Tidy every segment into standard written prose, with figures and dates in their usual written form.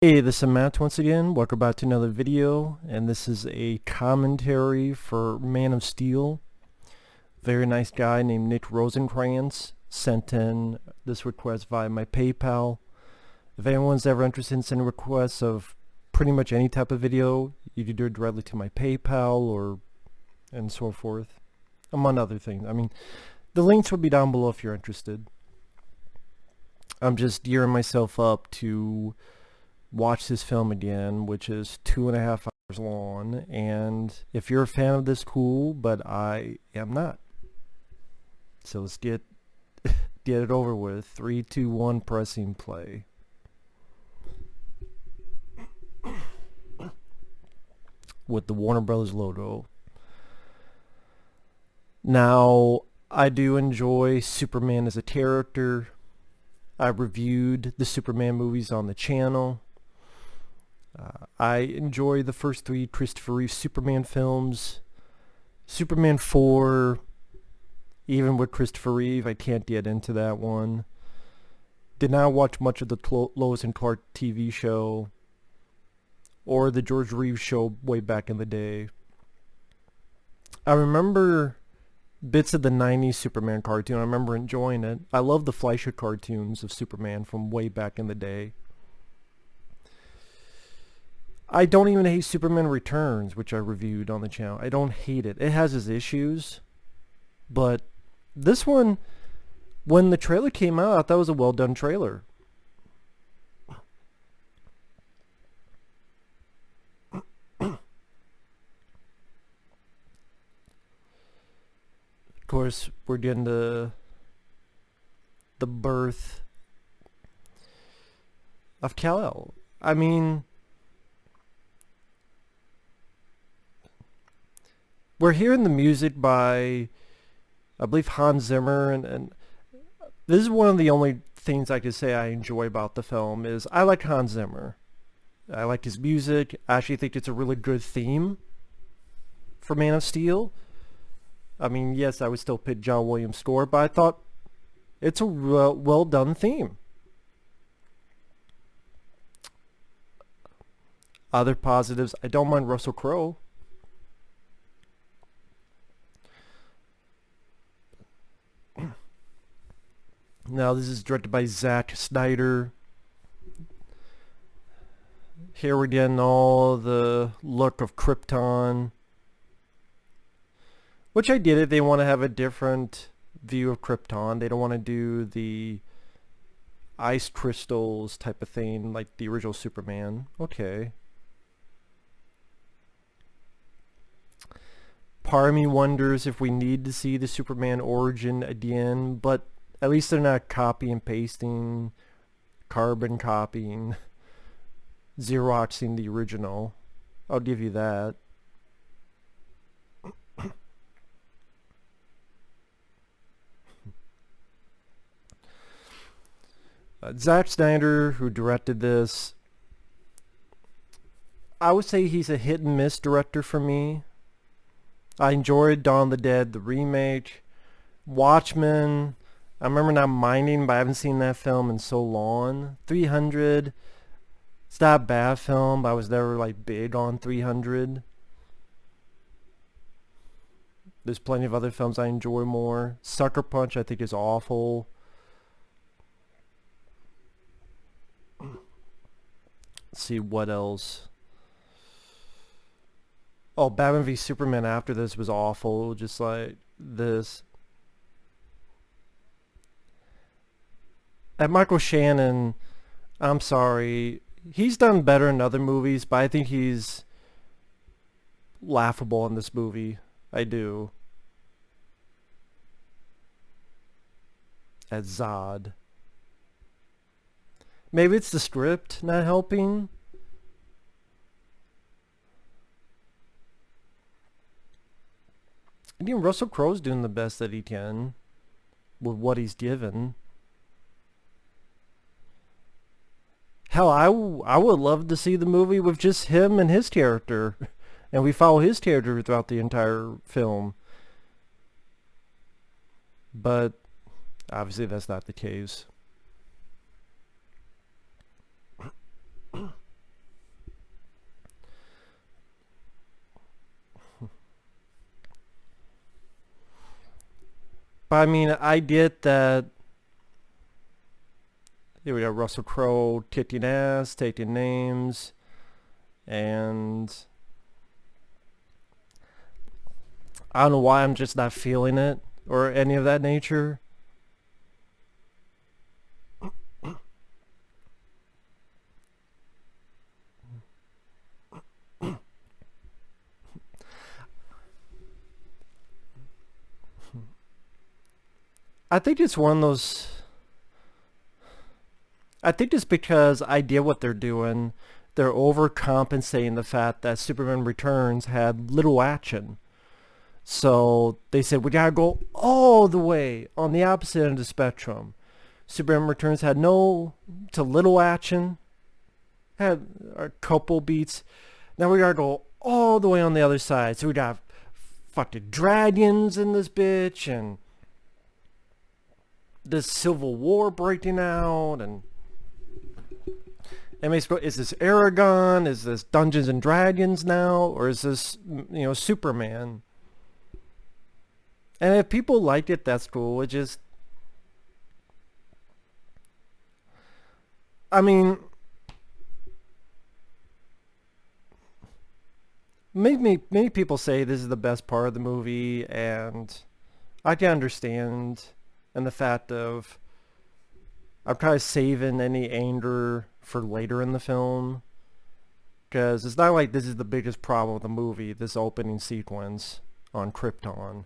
Hey, this is Matt once again. Welcome back to another video, and this is a commentary for Man of Steel. Very nice guy named Nick Rosenkrantz sent in this request via my PayPal. If anyone's ever interested in sending requests of pretty much any type of video, you can do it directly to my PayPal or and so forth, among other things. I mean, the links will be down below if you're interested. I'm just gearing myself up to watch this film again, which is 2.5 hours long, and if you're a fan of this, cool, but I am not. So let's get it over with. 3, 2, 1, pressing play. With the Warner Brothers logo. Now, I do enjoy Superman as a character. I reviewed the Superman movies on the channel. I enjoy the first 3 Christopher Reeve Superman films. Superman 4, even with Christopher Reeve, I can't get into that one. Did not watch much of the Lois and Clark TV show or the George Reeves show way back in the day. I remember bits of the 90s Superman cartoon. I remember enjoying it. I love the Fleischer cartoons of Superman from way back in the day. I don't even hate Superman Returns, which I reviewed on the channel. I don't hate it. It has its issues, but this one, when the trailer came out, I thought it was a well done trailer. Of course, we're getting the birth of Kal-El. I mean, we're hearing the music by, I believe, Hans Zimmer, and this is one of the only things I could say I enjoy about the film is I like Hans Zimmer. I like his music. I actually think it's a really good theme for Man of Steel. I mean, yes, I would still pick John Williams' score, but I thought it's a well done theme. Other positives, I don't mind Russell Crowe. Now this is directed by Zack Snyder. Here we're getting all the look of Krypton. Which I get it, they want to have a different view of Krypton. They don't want to do the ice crystals type of thing like the original Superman. Okay. Part of me wonders if we need to see the Superman origin again, but at least they're not copy and pasting, carbon copying, Xeroxing the original. I'll give you that. Zack Snyder, who directed this, I would say he's a hit and miss director for me. I enjoyed Dawn of the Dead, the remake. Watchmen, I remember not minding, but I haven't seen that film in so long. 300, it's not a bad film, but I was never like big on 300. There's plenty of other films I enjoy more. Sucker Punch I think is awful. Let's see what else. Oh, Batman v Superman after this was awful, just like this. And Michael Shannon, I'm sorry, he's done better in other movies, but I think he's laughable in this movie. I do. As Zod. Maybe it's the script not helping. I mean, Russell Crowe's doing the best that he can with what he's given. Hell, I would love to see the movie with just him and his character. And we follow his character throughout the entire film. But obviously that's not the case. But I mean, I get that. Here we got Russell Crowe kicking ass, taking names, and I don't know why I'm just not feeling it or any of that nature. I think it's one of those... I think it's because I get what they're doing. They're overcompensating the fact that Superman Returns had little action. So they said, we gotta go all the way on the opposite end of the spectrum. Superman Returns had no to little action. Had a couple beats. Now we gotta go all the way on the other side. So we got fucking dragons in this bitch, and this civil war breaking out, and is this Aragon? Is this Dungeons and Dragons now? Or is this, Superman? And if people like it, that's cool. It just... I mean... Many people say this is the best part of the movie, and I can understand. And the fact of... I'm kind of saving any anger for later in the film, because it's not like this is the biggest problem with the movie, this opening sequence on Krypton.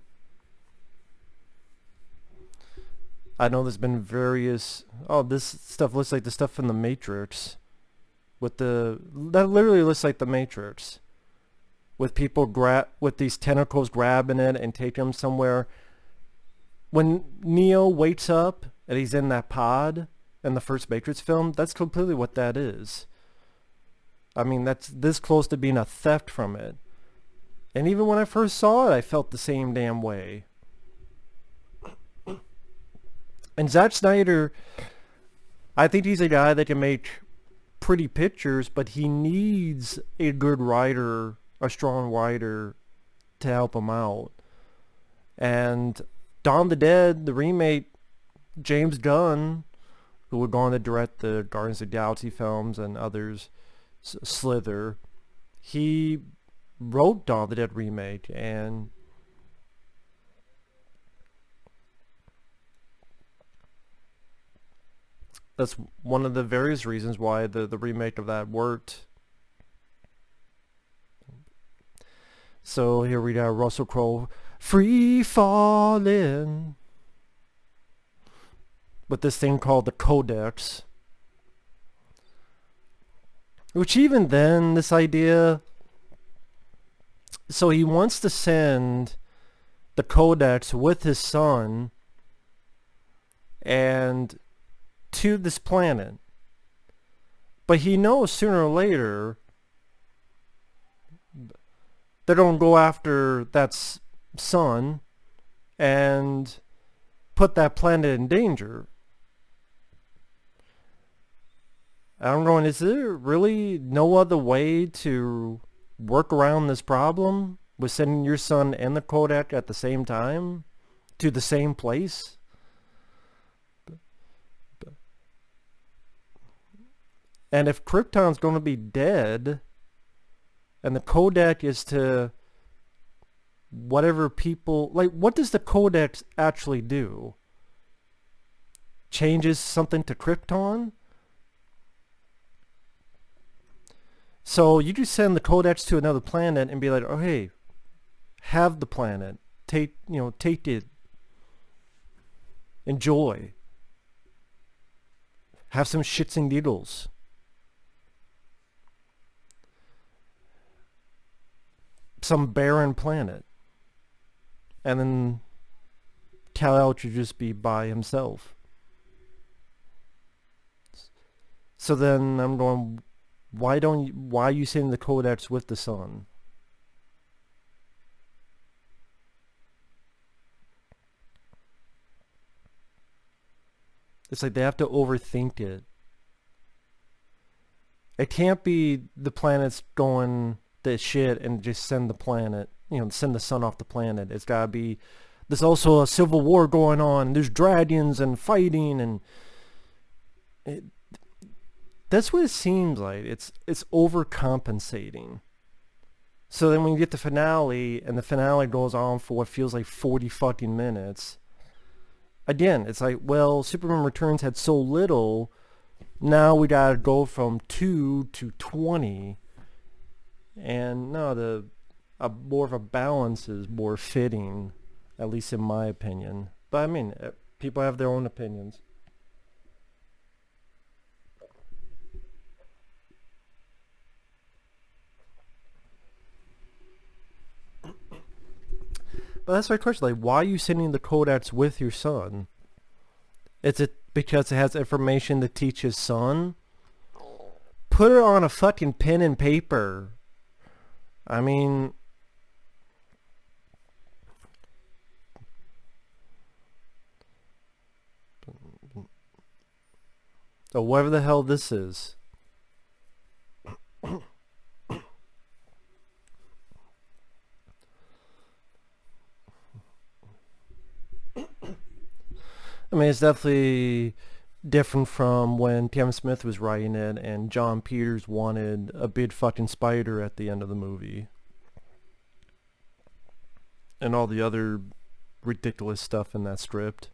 I know there's been various... Oh, this stuff looks like the stuff from the Matrix. That literally looks like the Matrix. With people with these tentacles grabbing it and taking them somewhere. When Neo wakes up and he's in that pod in the first Matrix film, that's completely what that is. I mean, that's this close to being a theft from it. And even when I first saw it, I felt the same damn way. And Zack Snyder, I think he's a guy that can make pretty pictures, but he needs a good writer, a strong writer, to help him out. And Dawn of the Dead, the remake, James Gunn, who would go on to direct the Guardians of the Galaxy films and others, Slither, he wrote Dawn of the Dead remake, and that's one of the various reasons why the remake of that worked. So here we got Russell Crowe free falling with this thing called the Codex, which even then, this idea, so he wants to send the Codex with his son and to this planet, but he knows sooner or later they're going to go after that son and put that planet in danger. I'm going, is there really no other way to work around this problem with sending your son and the Kodak at the same time to the same place? And if Krypton's going to be dead, and the Kodak is to whatever people... Like, what does the Kodak actually do? Changes something to Krypton? So you just send the Codex to another planet and be like, oh hey, have the planet, take it, enjoy, have some shits and giggles. Some barren planet, and then Kal-El should just be by himself. So then I'm going, why are you sending the Codex with the son? It's like they have to overthink it. It can't be the planet's going the shit and just send the planet, send the sun off the planet. It's gotta be there's also a civil war going on. There's dragons and fighting, and that's what it seems like. It's overcompensating. So then when you get the finale, and the finale goes on for what feels like 40 fucking minutes, again, it's like, well, Superman Returns had so little, now we gotta go from 2 to 20. And no, more of a balance is more fitting, at least in my opinion. But I mean, people have their own opinions. But that's my question, like, why are you sending the codex with your son? Is it because it has information to teach his son? Put it on a fucking pen and paper. I mean, or whatever the hell this is. I mean, it's definitely different from when Kevin Smith was writing it and John Peters wanted a big fucking spider at the end of the movie. And all the other ridiculous stuff in that script.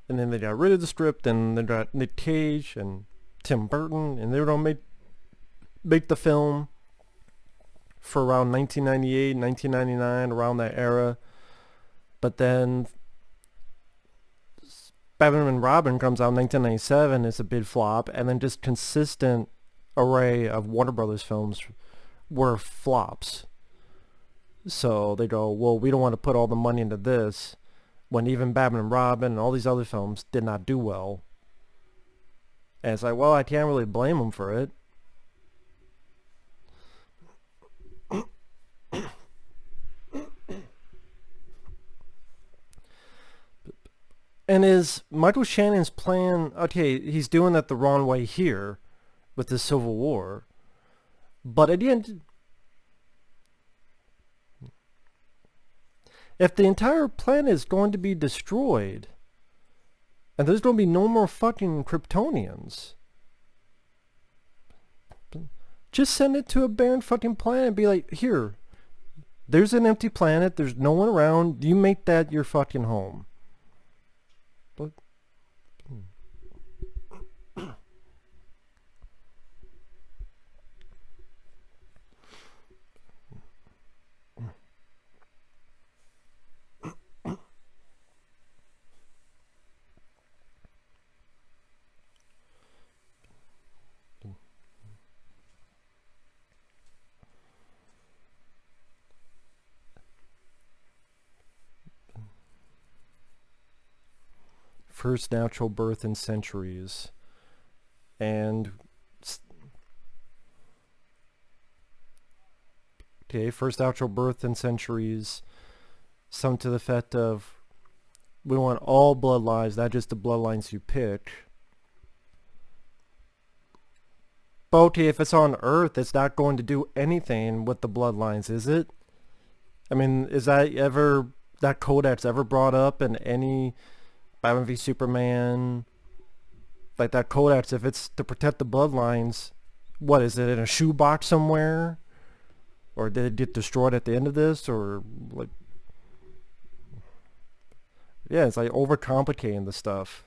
And then they got rid of the script, and they got Nick Cage and Tim Burton, and they were going to make the film for around 1998, 1999, around that era. But then Batman and Robin comes out in 1997, it's a big flop, and then just consistent array of Warner Brothers films were flops. So they go, well, we don't want to put all the money into this, when even Batman and Robin and all these other films did not do well. And it's like, well, I can't really blame them for it. And is Michael Shannon's plan, okay, he's doing that the wrong way here with the Civil War, but at the end, if the entire planet is going to be destroyed, and there's going to be no more fucking Kryptonians, just send it to a barren fucking planet and be like, here, there's an empty planet, there's no one around, you make that your fucking home. But first natural birth in centuries, and okay, first natural birth in centuries, some to the effect of, we want all bloodlines, not just the bloodlines you pick. But okay, if it's on Earth, it's not going to do anything with the bloodlines, is it? I mean, is that codex ever brought up in any Batman v Superman, like that codex, if it's to protect the bloodlines, what is it, in a shoebox somewhere? Or did it get destroyed at the end of this? Or like, yeah, it's like overcomplicating the stuff.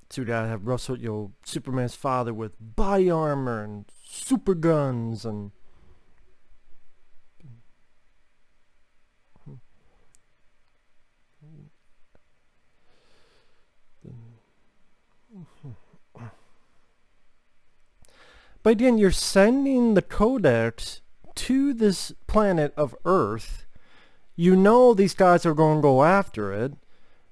So you gotta have Russell, Superman's father with body armor and super guns and but again, you're sending the codex to this planet of Earth. You know these guys are going to go after it.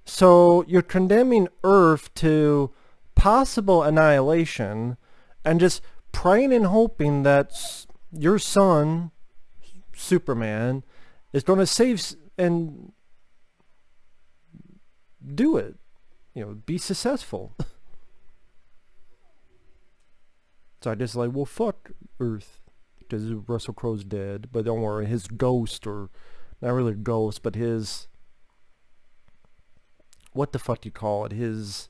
So you're condemning Earth to possible annihilation and just praying and hoping that your son, Superman, is going to save and do it. Be successful. So I just like, well, fuck Earth, because Russell Crowe's dead. But don't worry, his ghost, or not really a ghost, but his, what the fuck do you call it? His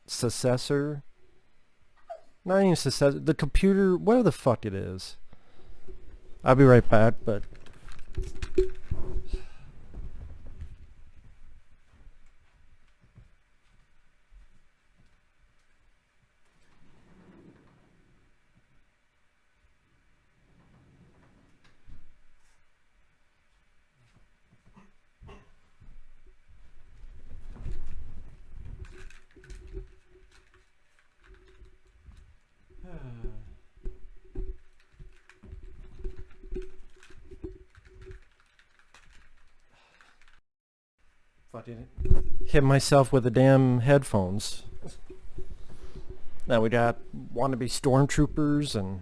successor? Not even successor. The computer, whatever the fuck it is. I'll be right back, but... fucking hit myself with the damn headphones. Now we got wannabe stormtroopers and...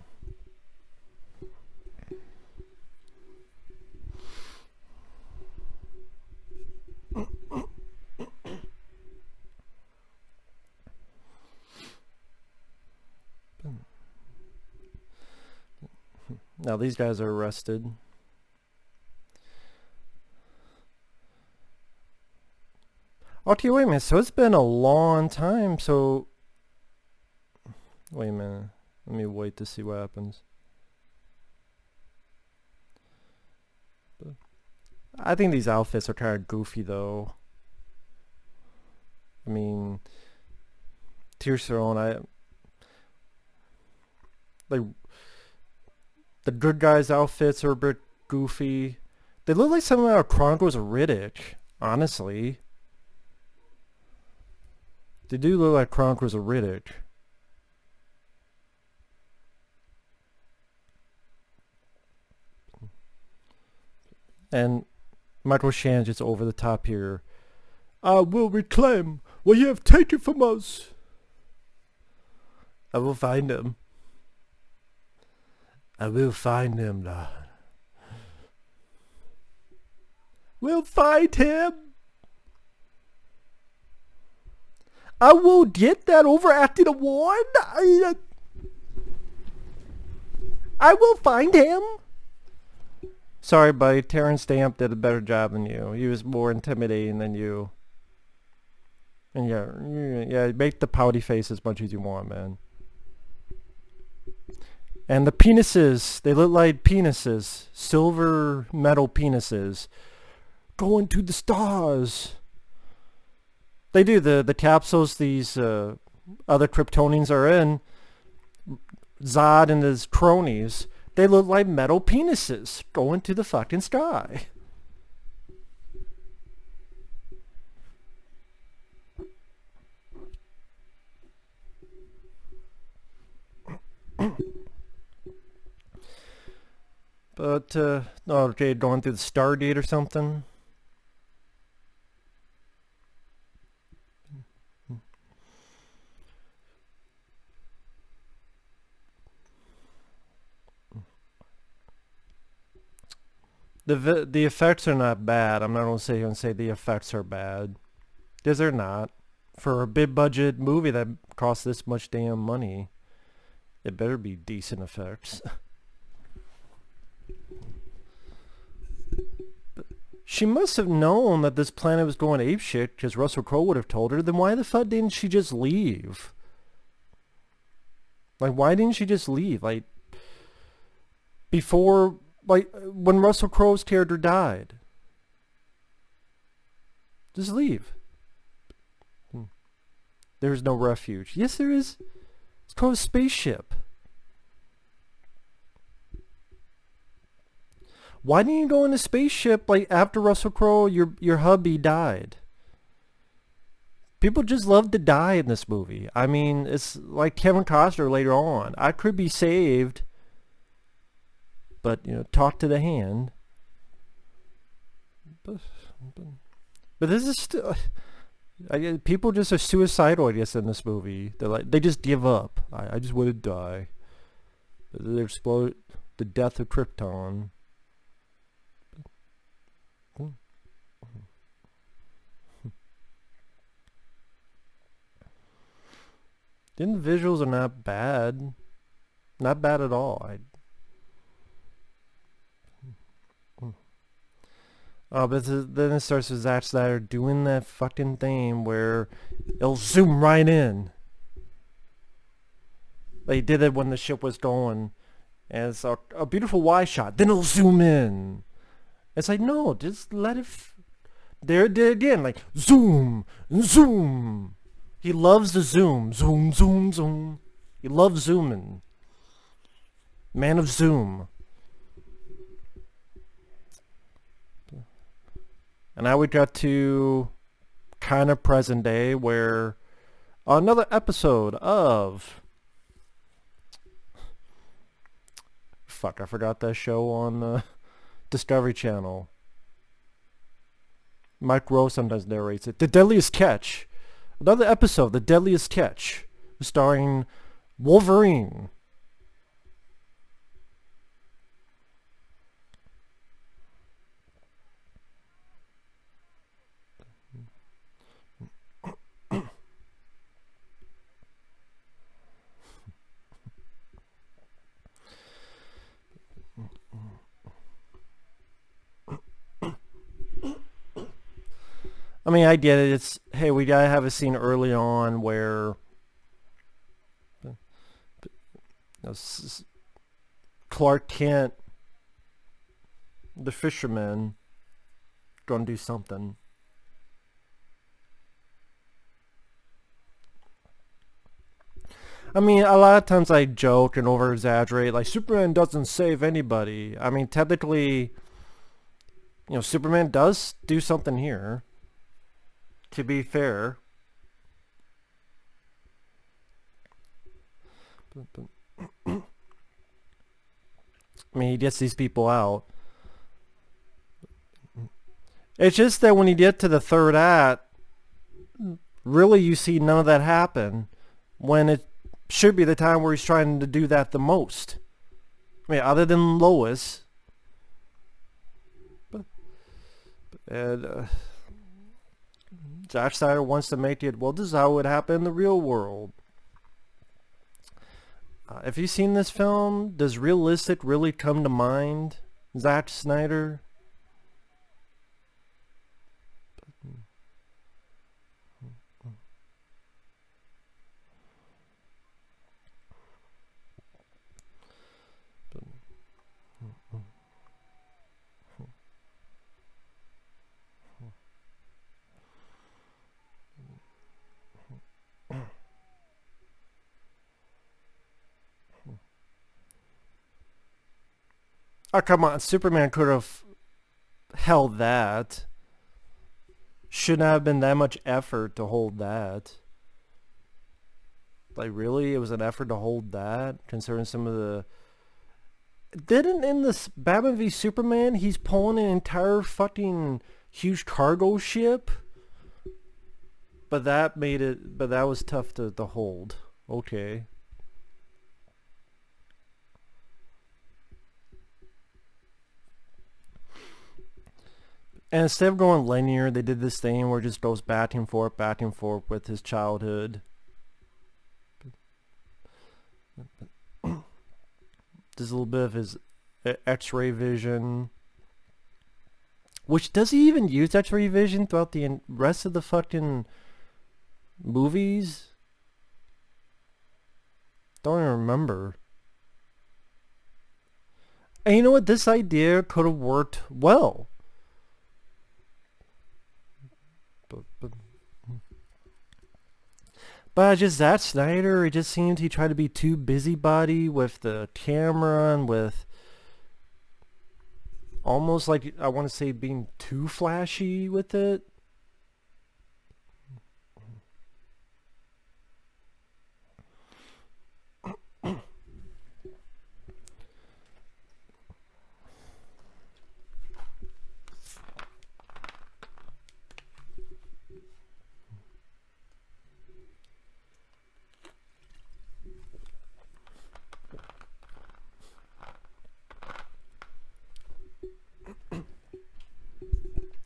Now these guys are arrested. Okay, wait a minute. So it's been a long time. So wait a minute. Let me wait to see what happens. I think these outfits are kind of goofy, though. I mean, tears their own. Like, the good guys' outfits are a bit goofy. They look like something out of Chronicles of Riddick, honestly. They do look like Chronicles of Riddick. And Michael Shannon just over the top here. I will reclaim what you have taken from us. I will find him. I will find him, Lord. We'll find him. I will get that overacting award. I will find him. Sorry, buddy. Terrence Stamp did a better job than you. He was more intimidating than you. And yeah, make the pouty face as much as you want, man. And the penises, they look like penises. Silver metal penises. Going to the stars. They do. The capsules these other Kryptonians are in, Zod and his cronies, they look like metal penises going to the fucking sky. But, okay, going through the Stargate or something. The effects are not bad. I'm not going to sit here and say the effects are bad. Because they're not. For a big budget movie that costs this much damn money, it better be decent effects. She must have known that this planet was going apeshit because Russell Crowe would have told her. Then why the fuck didn't she just leave? Like, why didn't she just leave? Like, before, like, when Russell Crowe's character died. Just leave. There's no refuge. Yes, there is. It's called a spaceship. Why didn't you go in a spaceship like after Russell Crowe, your hubby died? People just love to die in this movie. I mean, it's like Kevin Costner later on. I could be saved, but, you know, talk to the hand. But this is still... people just are suicidal, I guess, in this movie. They're like, they just give up. I just want to die. They explode the death of Krypton. Then the visuals are not bad. Not bad at all. But then it starts with Zack Snyder doing that fucking thing where it'll zoom right in. They did it when the ship was going, and it's a beautiful wide shot. Then it'll zoom in. It's like, no, just let it. There it did again, like zoom, zoom. He loves the zoom, zoom, zoom, zoom. He loves zooming. Man of Zoom. And now we got to kind of present day, where another episode of... Fuck, I forgot that show on Discovery Channel. Mike Rowe sometimes narrates it. The Deadliest Catch. Another episode, The Deadliest Catch, starring Wolverine. I mean, I get it. It's, hey, we gotta have a scene early on where Clark Kent, the fisherman, gonna do something. I mean, a lot of times I joke and over-exaggerate, like, Superman doesn't save anybody. I mean, technically, you know, Superman does do something here. To be fair. I mean, he gets these people out. It's just that when you get to the third act, really you see none of that happen, when it should be the time where he's trying to do that the most. I mean, other than Lois. And Zack Snyder wants to make it, well, this is how it would happen in the real world. If you've seen this film, does realistic really come to mind, Zack Snyder? Oh, come on. Superman could have held that. Shouldn't have been that much effort to hold that. Like, really? It was an effort to hold that? Considering some of the... Didn't in this Batman v Superman, he's pulling an entire fucking huge cargo ship? But that made it... But that was tough to hold. Okay. And instead of going linear, they did this thing where it just goes back and forth with his childhood. There's a little bit of his X-ray vision. Which, does he even use X-ray vision throughout the rest of the fucking movies? Don't even remember. And you know what? This idea could have worked well. But just Zack Snyder, it just seemed he tried to be too busybody with the camera and with almost like, I want to say, being too flashy with it.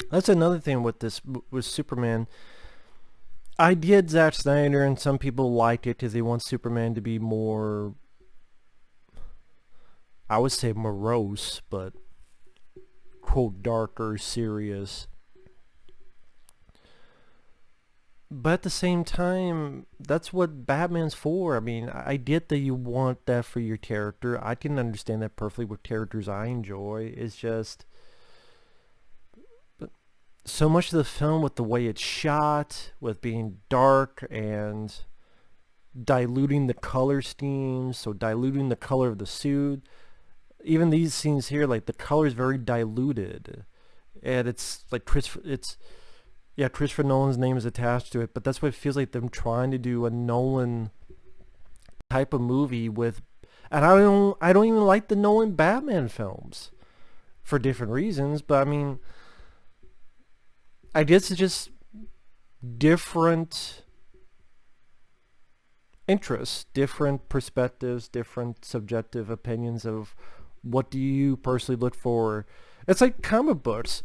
That's another thing with this, with Superman. I did Zack Snyder, and some people liked it because they want Superman to be more, I would say morose, but quote darker, serious. But at the same time, that's what Batman's for. I mean, I get that you want that for your character. I can understand that perfectly with characters I enjoy. It's just so much of the film with the way it's shot, with being dark and diluting the color schemes, so diluting the color of the suit. Even these scenes here, like the color is very diluted. And it's like Christopher Nolan's name is attached to it, but that's what it feels like, them trying to do a Nolan type of movie with, and I don't even like the Nolan Batman films for different reasons, but I mean, I guess it's just different interests, different perspectives, different subjective opinions of what do you personally look for. It's like comic books.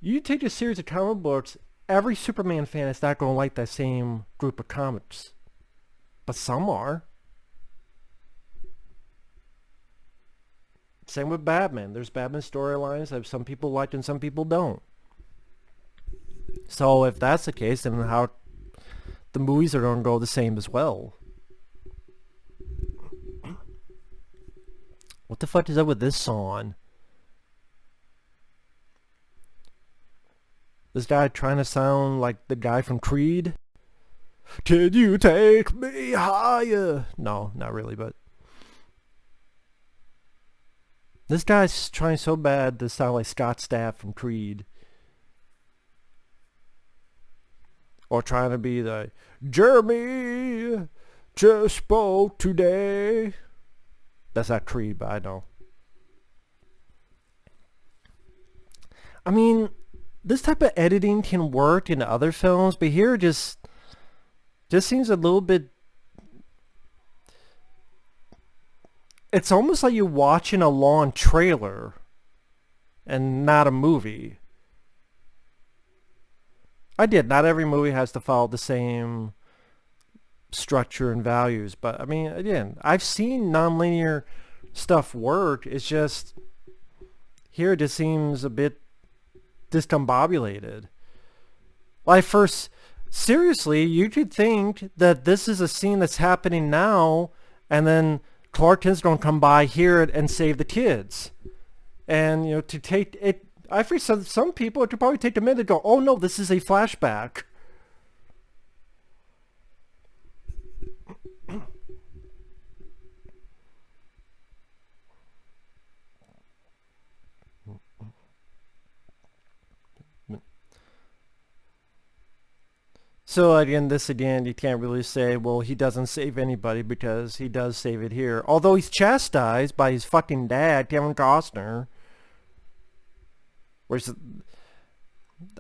You take a series of comic books, every Superman fan is not going to like that same group of comics. But some are. Same with Batman. There's Batman storylines that some people like and some people don't. So if that's the case, then how the movies are going to go the same as well. What the fuck is up with this song? This guy trying to sound like the guy from Creed. Can you take me higher? No, not really, but this guy's trying so bad to sound like Scott Stapp from Creed. Or trying to be the Jeremy just spoke today. That's not Creed, but I know. I mean, this type of editing can work in other films, but here just seems a little bit, it's almost like you're watching a long trailer and not a movie. Not every movie has to follow the same structure and values, but I mean, again, I've seen non-linear stuff work. It's just here it just seems a bit discombobulated. Like, seriously, you could think that this is a scene that's happening now, and then Clark Kent's going to come by here and save the kids. And, you know, to take it, I think some people, it could probably take a minute to go, oh no, this is a flashback. So again, you can't really say, well, he doesn't save anybody, because he does save it here. Although he's chastised by his fucking dad, Kevin Costner. Which,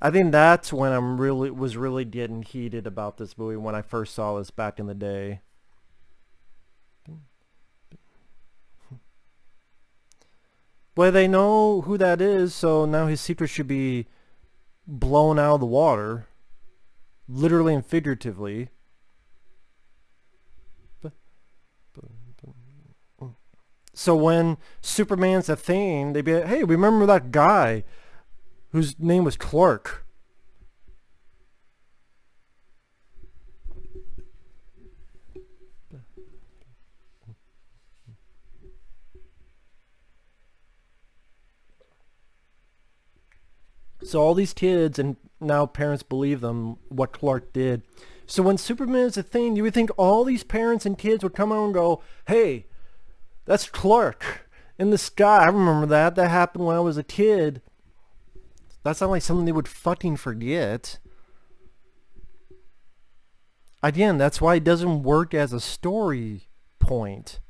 I think that's when was really getting heated about this movie, when I first saw this back in the day. Well, they know who that is, so now his secret should be blown out of the water. Literally and figuratively. So when Superman's a thing, they'd be like, hey, remember that guy whose name was Clark? So all these kids, and now parents believe them, what Clark did. So when Superman is a thing, you would think all these parents and kids would come out and go, hey, that's Clark in the sky. I remember that. That happened when I was a kid. That's not like something they would fucking forget. Again, that's why it doesn't work as a story point.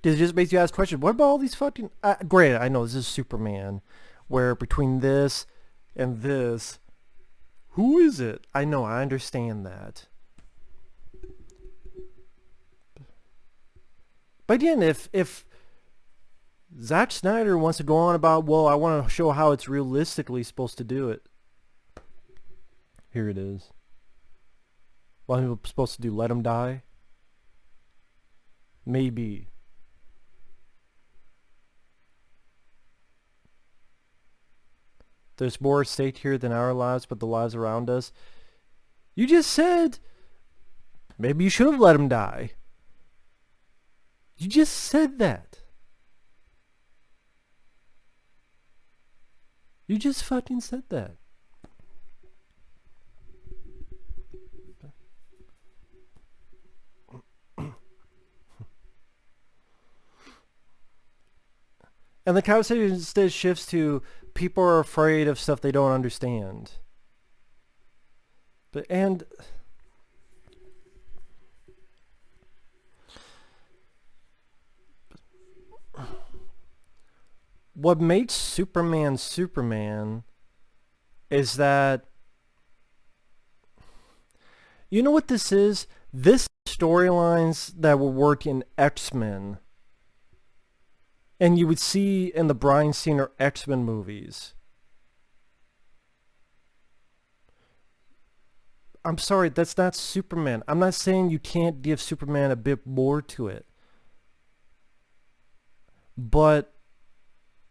Because it just makes you ask questions. What about all these fucking... Great, I know this is Superman. Where between this and this, who is it? I know, I understand that. But again, if Zack Snyder wants to go on about, well, I want to show how it's realistically supposed to do it. Here it is. Well, he was supposed to do let him die? Maybe. There's more at stake here than our lives, but the lives around us. You just said maybe you should have let him die. You just said that. You just fucking said that. And the conversation instead shifts to people are afraid of stuff they don't understand. And what makes Superman Superman is that, you know what this is? This storylines that will work in X-Men, and you would see in the Bryan Singer X-Men movies. I'm sorry, that's not Superman. I'm not saying you can't give Superman a bit more to it. But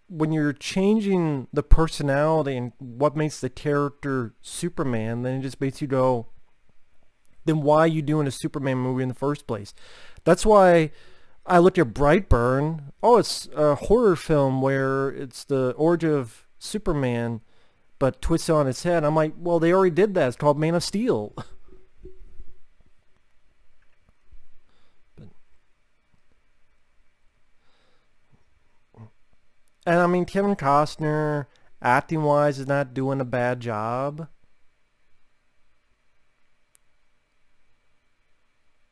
when you're changing the personality and what makes the character Superman, then it just makes you go, then why are you doing a Superman movie in the first place? That's why I looked at Brightburn. Oh, it's a horror film where it's the origin of Superman, but twisted on its head. I'm like, well, they already did that. It's called Man of Steel. And I mean, Kevin Costner, acting-wise, is not doing a bad job.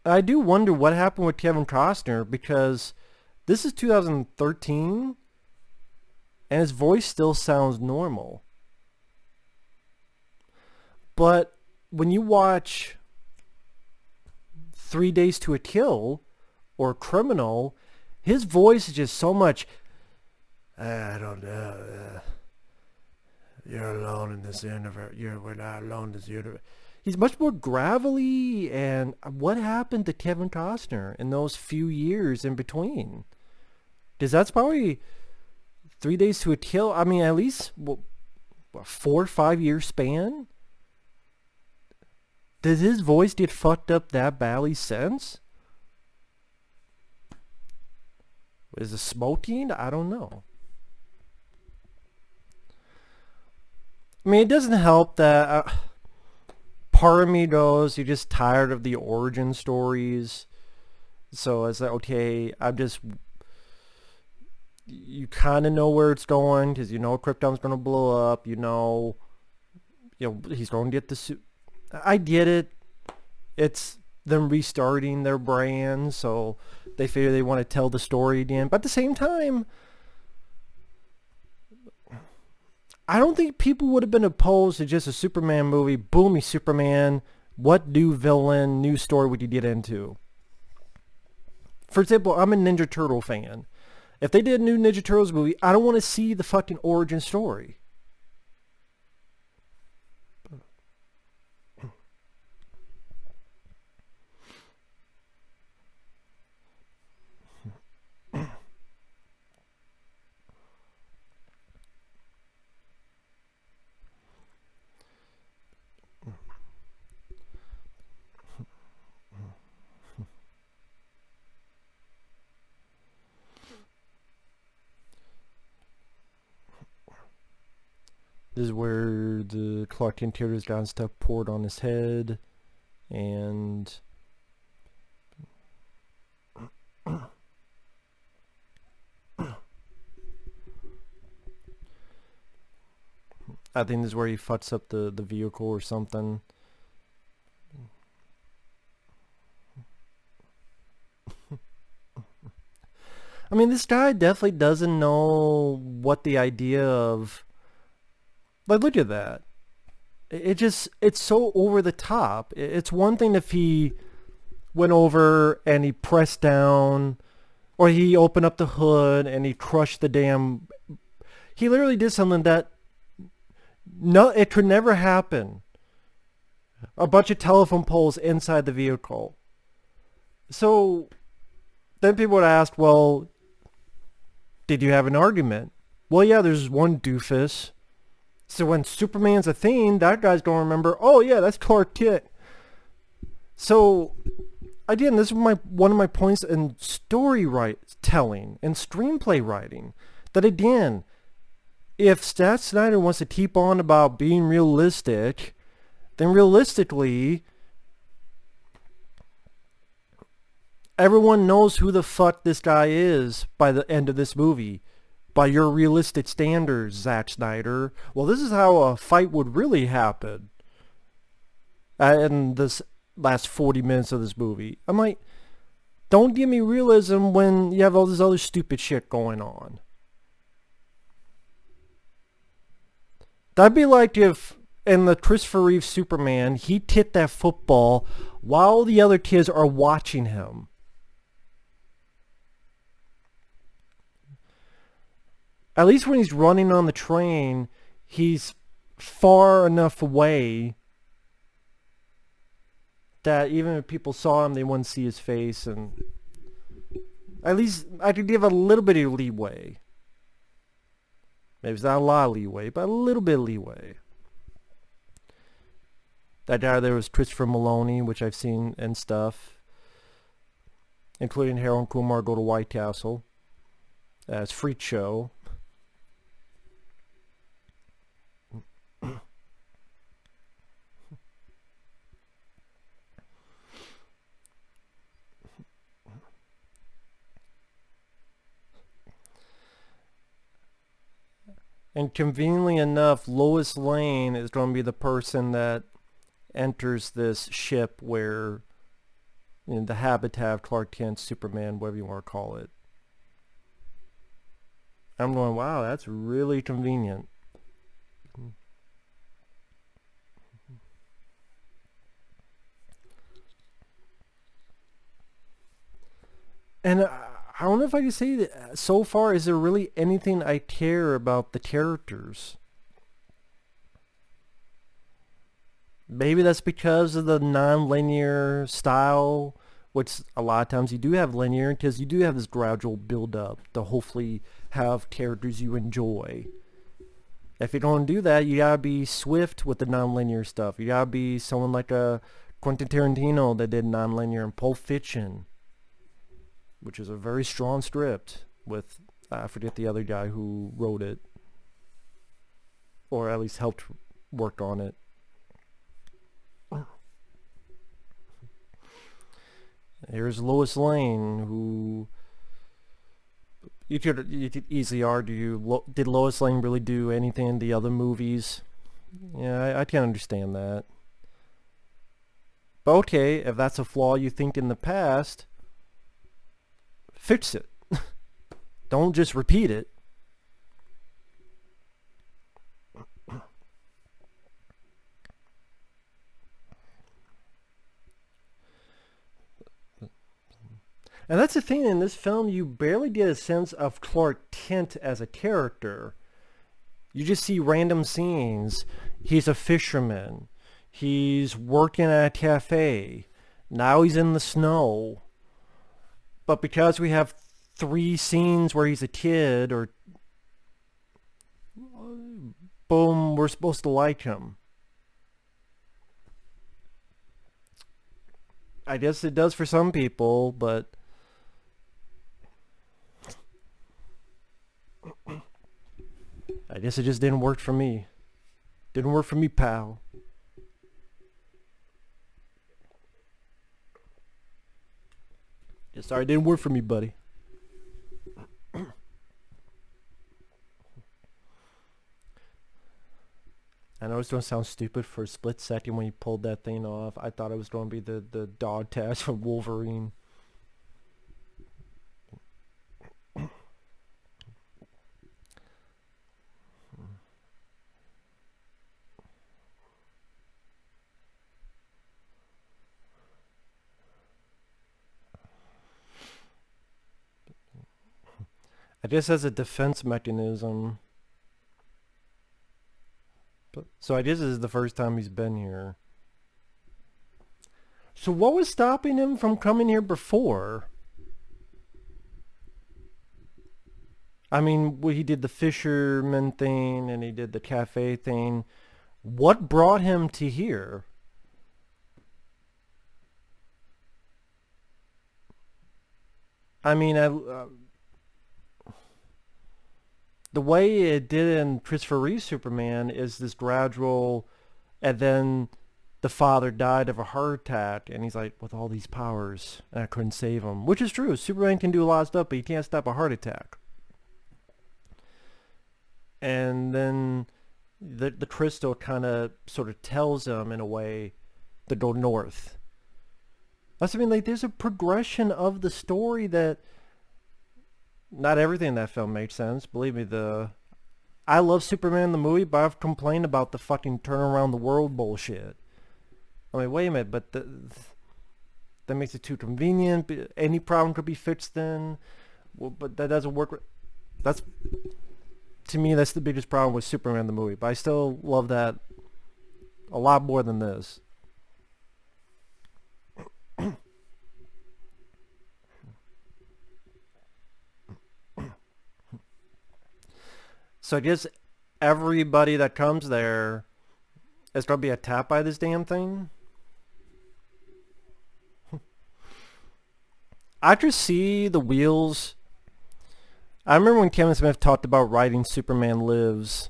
I do wonder what happened with Kevin Costner, because this is 2013 and his voice still sounds normal. But when you watch 3 Days to a Kill or Criminal, his voice is just so much, I don't know, you're alone in this universe, we're not alone in this universe. He's much more gravelly, and what happened to Kevin Costner in those few years in between? Because that's probably 3 Days to a Kill. I mean, at least what, 4 or 5 year span? Did his voice get fucked up that badly since? Is it smoking? I don't know. I mean, it doesn't help that... part of me goes, you're just tired of the origin stories. So it's like, okay, you kind of know where it's going, because you know Krypton's going to blow up. You know, he's going to get the suit. I get it. It's them restarting their brand, so they figure they want to tell the story again. But at the same time, I don't think people would have been opposed to just a Superman movie. Boomy Superman. What new villain, new story would you get into? For example, I'm a Ninja Turtle fan. If they did a new Ninja Turtles movie, I don't want to see the fucking origin story. This is where the Clark Kent has gotten stuff poured on his head, and I think this is where he fucks up the vehicle or something. I mean, this guy definitely doesn't know what the idea of... Like, look at that. It's so over the top. It's one thing if he went over and he pressed down, or he opened up the hood and he crushed the damn... He literally did something that... No, it could never happen. a bunch of telephone poles inside the vehicle. So then people would ask, well, did you have an argument? Well, yeah, there's one doofus. So when Superman's a thing, that guy's going to remember, oh yeah, that's Clark Kent. So again, this is one of my points in story telling and screenplay writing. That again, if Zack Snyder wants to keep on about being realistic, then realistically, everyone knows who the fuck this guy is by the end of this movie. By your realistic standards, Zack Snyder. Well, this is how a fight would really happen. In this last 40 minutes of this movie. I'm like, don't give me realism when you have all this other stupid shit going on. That'd be like if in the Christopher Reeve Superman, he hit that football while the other kids are watching him. At least when he's running on the train, he's far enough away that even if people saw him, they wouldn't see his face, and at least I could give a little bit of leeway. Maybe it's not a lot of leeway, but a little bit of leeway. That guy there was Christopher Meloni, which I've seen and stuff, including Harold Kumar go to White Castle as Freak Show. And conveniently enough, Lois Lane is going to be the person that enters this ship where, you know, the habitat of Clark Kent, Superman, whatever you want to call it. I'm going, wow, that's really convenient. And I don't know if I can say that so far, is there really anything I care about the characters? Maybe that's because of the non-linear style, which a lot of times you do have linear because you do have this gradual build-up to hopefully have characters you enjoy. If you're going to do that, you gotta be swift with the non-linear stuff. You gotta be someone like a Quentin Tarantino that did non-linear in Pulp Fiction, which is a very strong script with, I forget the other guy who wrote it, or at least helped work on it. Here's Lois Lane, who you could easily argue, did Lois Lane really do anything in the other movies? Yeah, I can understand that. But okay, if that's a flaw you think in the past, fix it. Don't just repeat it. And that's the thing, in this film, you barely get a sense of Clark Kent as a character. You just see random scenes. He's a fisherman. He's working at a cafe. Now he's in the snow. But because we have 3 scenes where he's a kid, or boom, we're supposed to like him. I guess it does for some people, but I guess it just didn't work for me. Didn't work for me, pal. Yeah, sorry, it didn't work for me, buddy. I know it's going to sound stupid for a split second when you pulled that thing off. I thought it was going to be the dog tag from Wolverine. I guess as a defense mechanism. So I guess this is the first time he's been here. So what was stopping him from coming here before? I mean, he did the fisherman thing and he did the cafe thing. What brought him to here? I mean, the way it did in Christopher Reeve Superman is this gradual, and then the father died of a heart attack, and he's like, with all these powers, and I couldn't save him. Which is true. Superman can do a lot of stuff, but he can't stop a heart attack. And then the crystal kind of sort of tells him in a way to go north. That's, I mean, like, there's a progression of the story that not everything in that film made sense. Believe me, I love Superman the movie, but I've complained about the fucking turn around the world bullshit. I mean, wait a minute, but that makes it too convenient. Any problem could be fixed then. Well, but that doesn't work. That's, to me, that's the biggest problem with Superman the movie. But I still love that a lot more than this. So I guess everybody that comes there is going to be attacked by this damn thing. I just see the wheels. I remember when Kevin Smith talked about writing Superman Lives,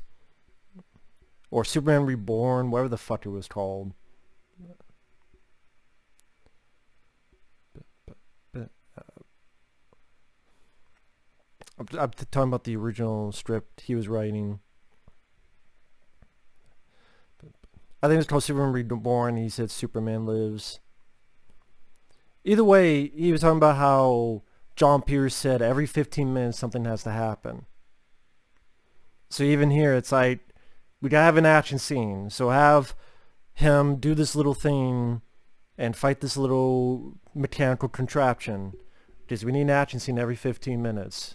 or Superman Reborn, whatever the fuck it was called. I'm talking about the original script he was writing. I think it was called Superman Reborn. He said Superman Lives. Either way, he was talking about how John Pierce said every 15 minutes something has to happen. So even here, it's like, we gotta have an action scene. So have him do this little thing and fight this little mechanical contraption, because we need an action scene every 15 minutes.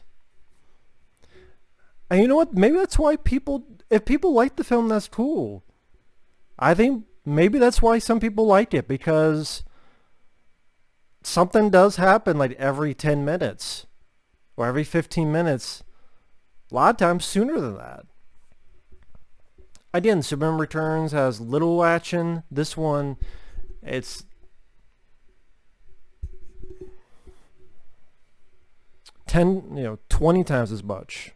And you know what? Maybe that's why if people like the film, that's cool. I think maybe that's why some people like it, because something does happen like every 10 minutes or every 15 minutes. A lot of times sooner than that. Again, Superman Returns has little action. This one, it's 20 times as much.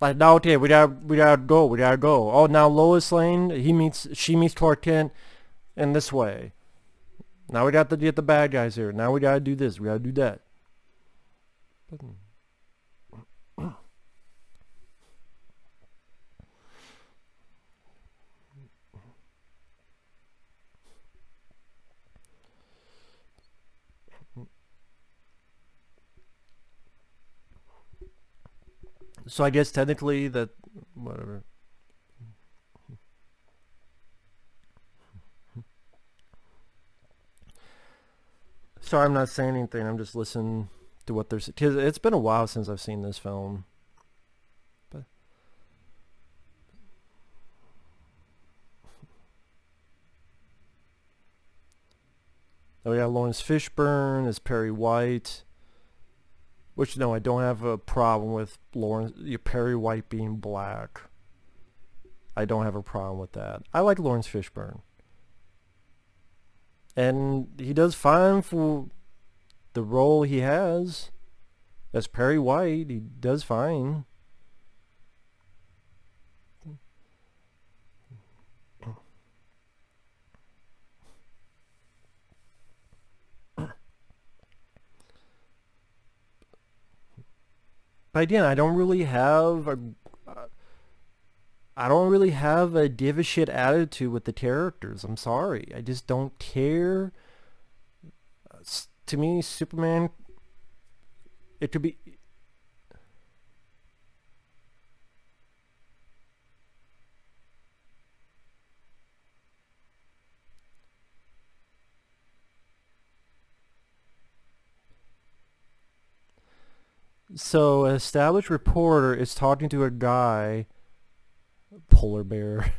Like, now, okay, we gotta go. Oh, now Lois Lane, she meets Clark Kent in this way. Now we got to get the bad guys here. Now we gotta do this, we gotta do that. So I guess technically that, whatever. Sorry, I'm not saying anything. I'm just listening to what they're saying. Because it's been a while since I've seen this film. But oh yeah, Laurence Fishburne as Perry White. Which, no, I don't have a problem with Perry White being black. I don't have a problem with that. I like Laurence Fishburne. And he does fine for the role he has. As Perry White, he does fine. But again, I don't really have a give a shit attitude with the characters. I'm sorry. I just don't care. To me, Superman, it could be... So, an established reporter is talking to a guy, polar bear,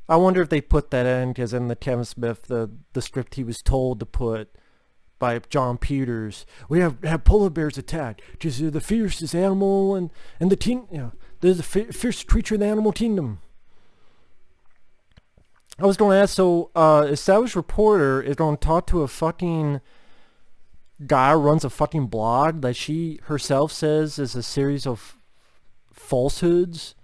I wonder if they put that in because in the Kevin Smith, the script he was told to put by John Peters, we have polar bears attack because they're the fiercest animal and the teen, you know, they're the fiercest creature in the animal kingdom. I was going to ask, so established reporter is going to talk to a fucking guy who runs a fucking blog that she herself says is a series of falsehoods.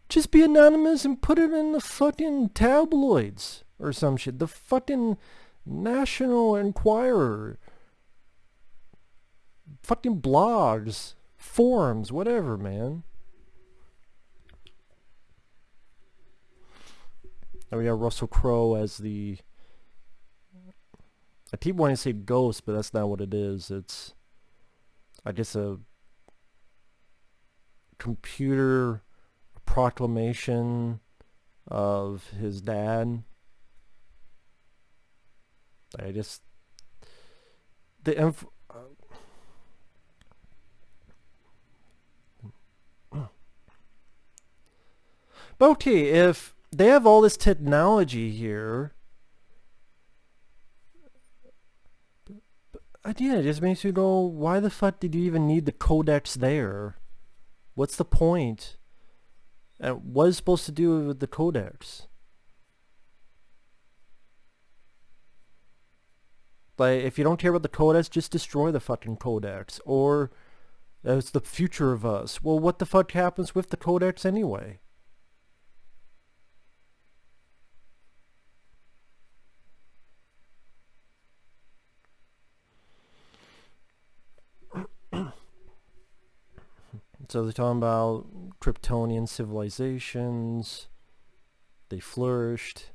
Just be anonymous and put it in the fucking tabloids or some shit. The fucking National Enquirer. Fucking blogs. Forums. Whatever, man. And we got Russell Crowe as the... I keep wanting to say ghost, but that's not what it is. It's, I guess, a computer proclamation of his dad. I just... the but okay, if they have all this technology here, yeah, it just makes you go, why the fuck did you even need the codecs there? What's the point? And what is supposed to do with the codecs? Like, if you don't care about the codecs, just destroy the fucking codecs. Or, it's the future of us. Well, what the fuck happens with the codecs anyway? So they're talking about Kryptonian civilizations. They flourished.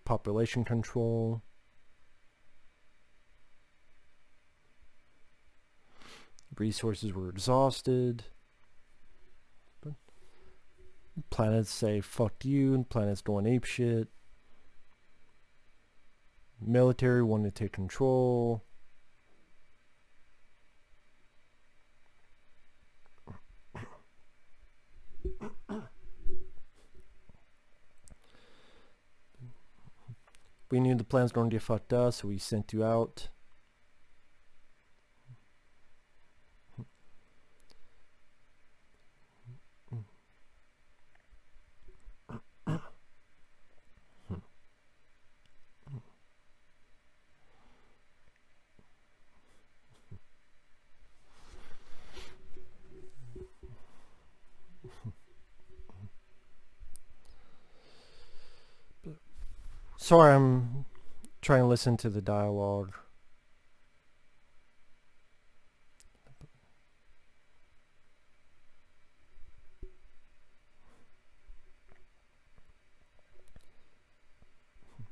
Population control. Resources were exhausted. But planets say fuck you, and planets going apeshit. Military wanted to take control. We knew the plan's going to get fucked up, so we sent you out. Sorry, I'm trying to listen to the dialogue.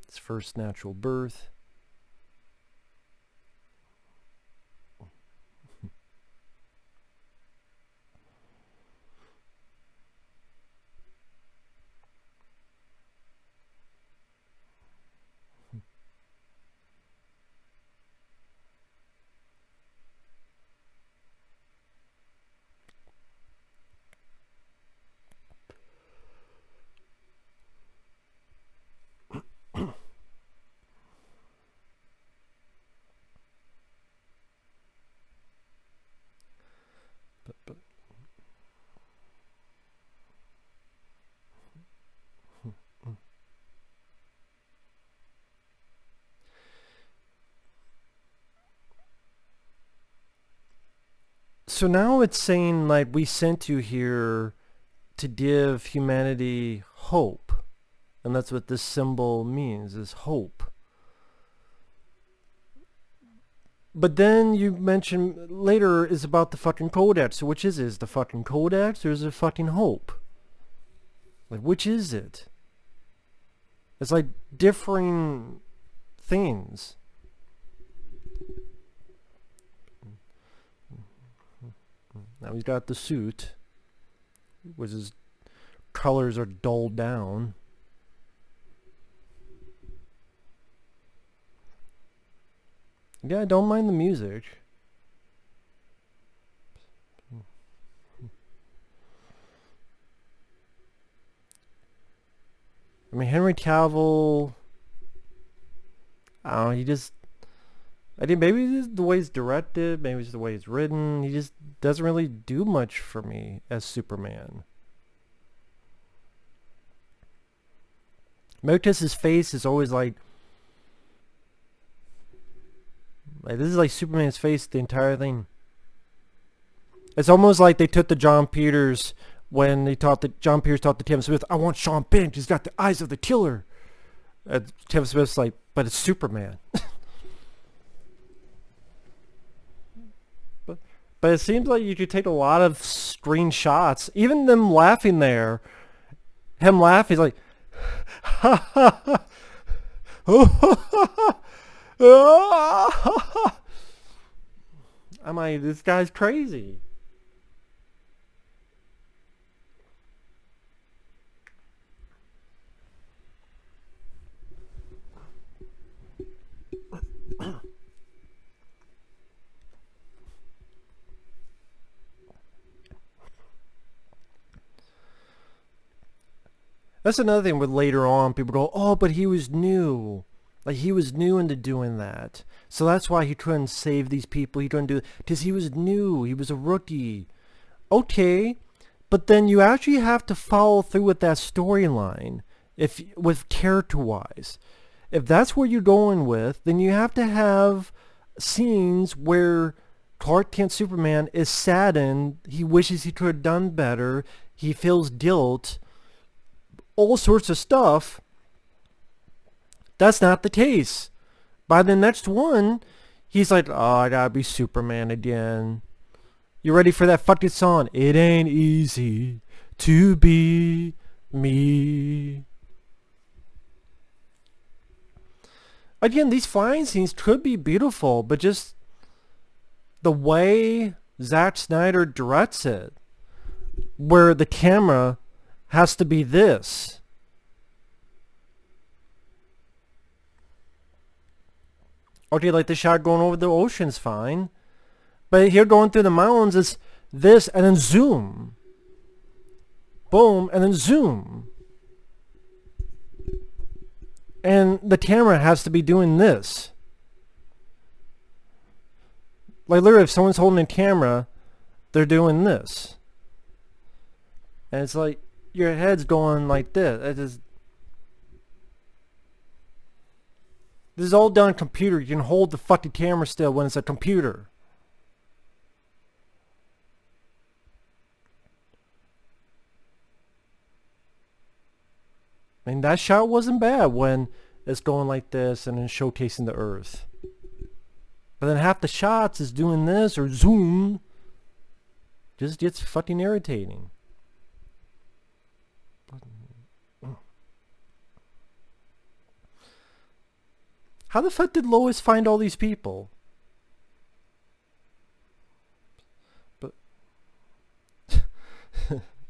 It's first natural birth. But so now it's saying, like, we sent you here to give humanity hope. And that's what this symbol means, is hope. But then you mentioned later is about the fucking codex. So which is it? Is the fucking codex or is it fucking hope? Like, which is it? It's like differing things. Now he's got the suit, which his colors are dulled down. Yeah, I don't mind the music. I mean, Henry Cavill, I don't know, he just, I think maybe it's the way it's directed, maybe it's the way it's written, he just doesn't really do much for me as Superman. Maybe because his face is always like this is like Superman's face the entire thing. It's almost like they took the John Peters when they taught the John Peters taught the Tim Smith, I want Sean Penn, he's got the eyes of the killer. Tim Smith's like, but it's Superman. But it seems like you could take a lot of screenshots, even them laughing there. Him laugh, he's like, ha ha ha. I'm like, this guy's crazy. That's another thing with later on, people go, oh, but he was new. Like, he was new into doing that. So that's why he couldn't save these people. He couldn't do it. Because he was new. He was a rookie. Okay. But then you actually have to follow through with that storyline. With character-wise. If that's where you're going with, then you have to have scenes where Clark Kent Superman is saddened. He wishes he could have done better. He feels guilt. All sorts of stuff. That's not the case. By the next one, he's like, oh, I gotta be Superman again. You ready for that fucking song? It ain't easy to be me. Again, these flying scenes could be beautiful, but just the way Zack Snyder directs it, where the camera has to be this. Okay, like the shot going over the ocean's fine. But here going through the mountains is this and then zoom. Boom, and then zoom. And the camera has to be doing this. Like literally if someone's holding a camera, they're doing this. And it's like your head's going like this. This is all done on computer. You can hold the fucking camera still when it's a computer. I mean, that shot wasn't bad when it's going like this and then showcasing the Earth. But then half the shots is doing this or zoom. Just gets fucking irritating. How the fuck did Lois find all these people? But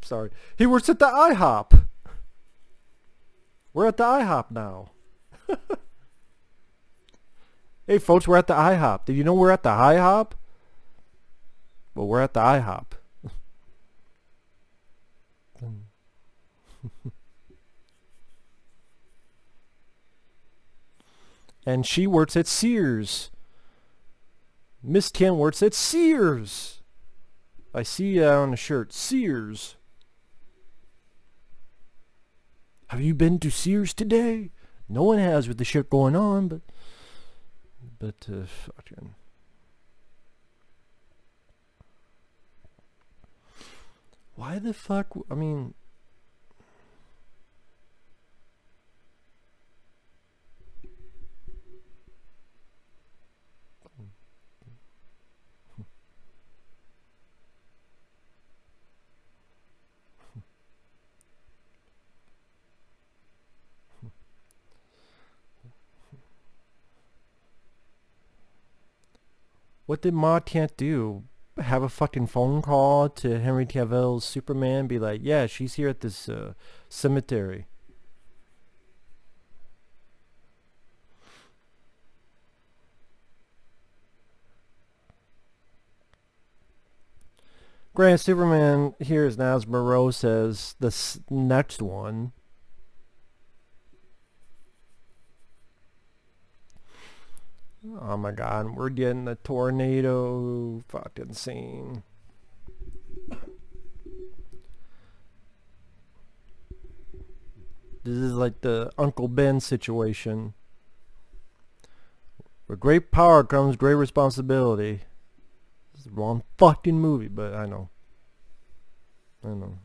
sorry. He works at the IHOP. We're at the IHOP now. Hey folks, we're at the IHOP. Did you know we're at the IHOP? Well, we're at the IHOP. And she works at Sears. Miss Kim works at Sears. I see on the shirt, Sears. Have you been to Sears today? No one has with the shit going on, but fucking. Why the fuck? I mean. What did Ma can't do? Have a fucking phone call to Henry Cavill's Superman? Be like, yeah, she's here at this cemetery. Granted, Superman here is now, as Moreau says, the next one. Oh my god, we're getting the tornado fucking scene. This is like the Uncle Ben situation. With great power comes great responsibility. This is the wrong fucking movie, but I know. I know.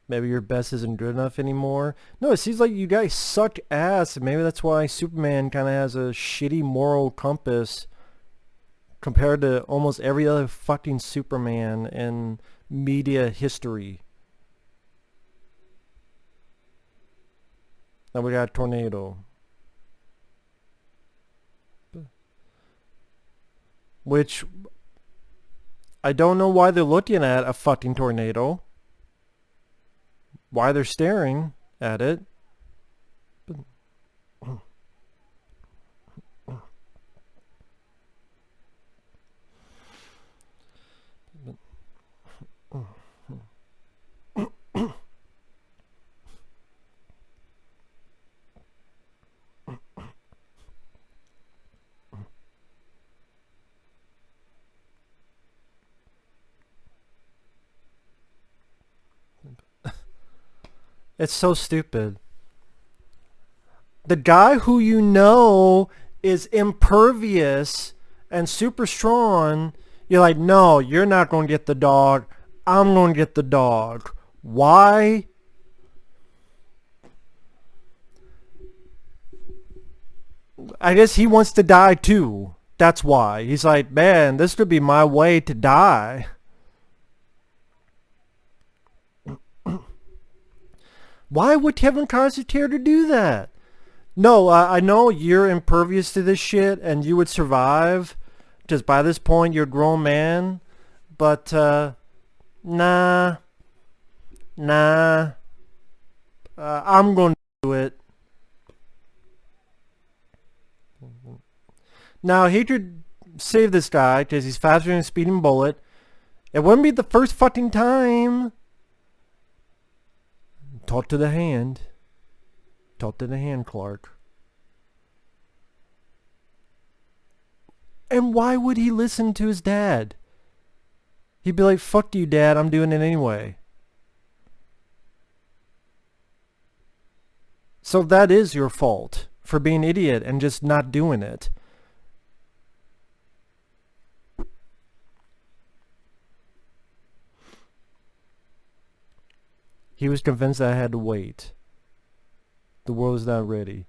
Maybe your best isn't good enough anymore. No, it seems like you guys suck ass. Maybe that's why Superman kind of has a shitty moral compass compared to almost every other fucking Superman in media history. Now we got a tornado. Which, I don't know why they're looking at a fucking tornado. Why they're staring at it. It's so stupid. The guy who you know is impervious and super strong, you're like, no, you're not going to get the dog. I'm going to get the dog. Why? I guess he wants to die too. That's why. He's like, man, this could be my way to die. Why would Kevin Costner care to do that? No, I know you're impervious to this shit and you would survive. Just by this point, you're a grown man. But, nah. I'm going to do it. Now, he could save this guy because he's faster than a speeding bullet. It wouldn't be the first fucking time. Talk to the hand. Talk to the hand, Clark. And why would he listen to his dad? He'd be like, fuck you, Dad, I'm doing it anyway. So that is your fault for being an idiot and just not doing it. He was convinced that I had to wait. The world's not ready.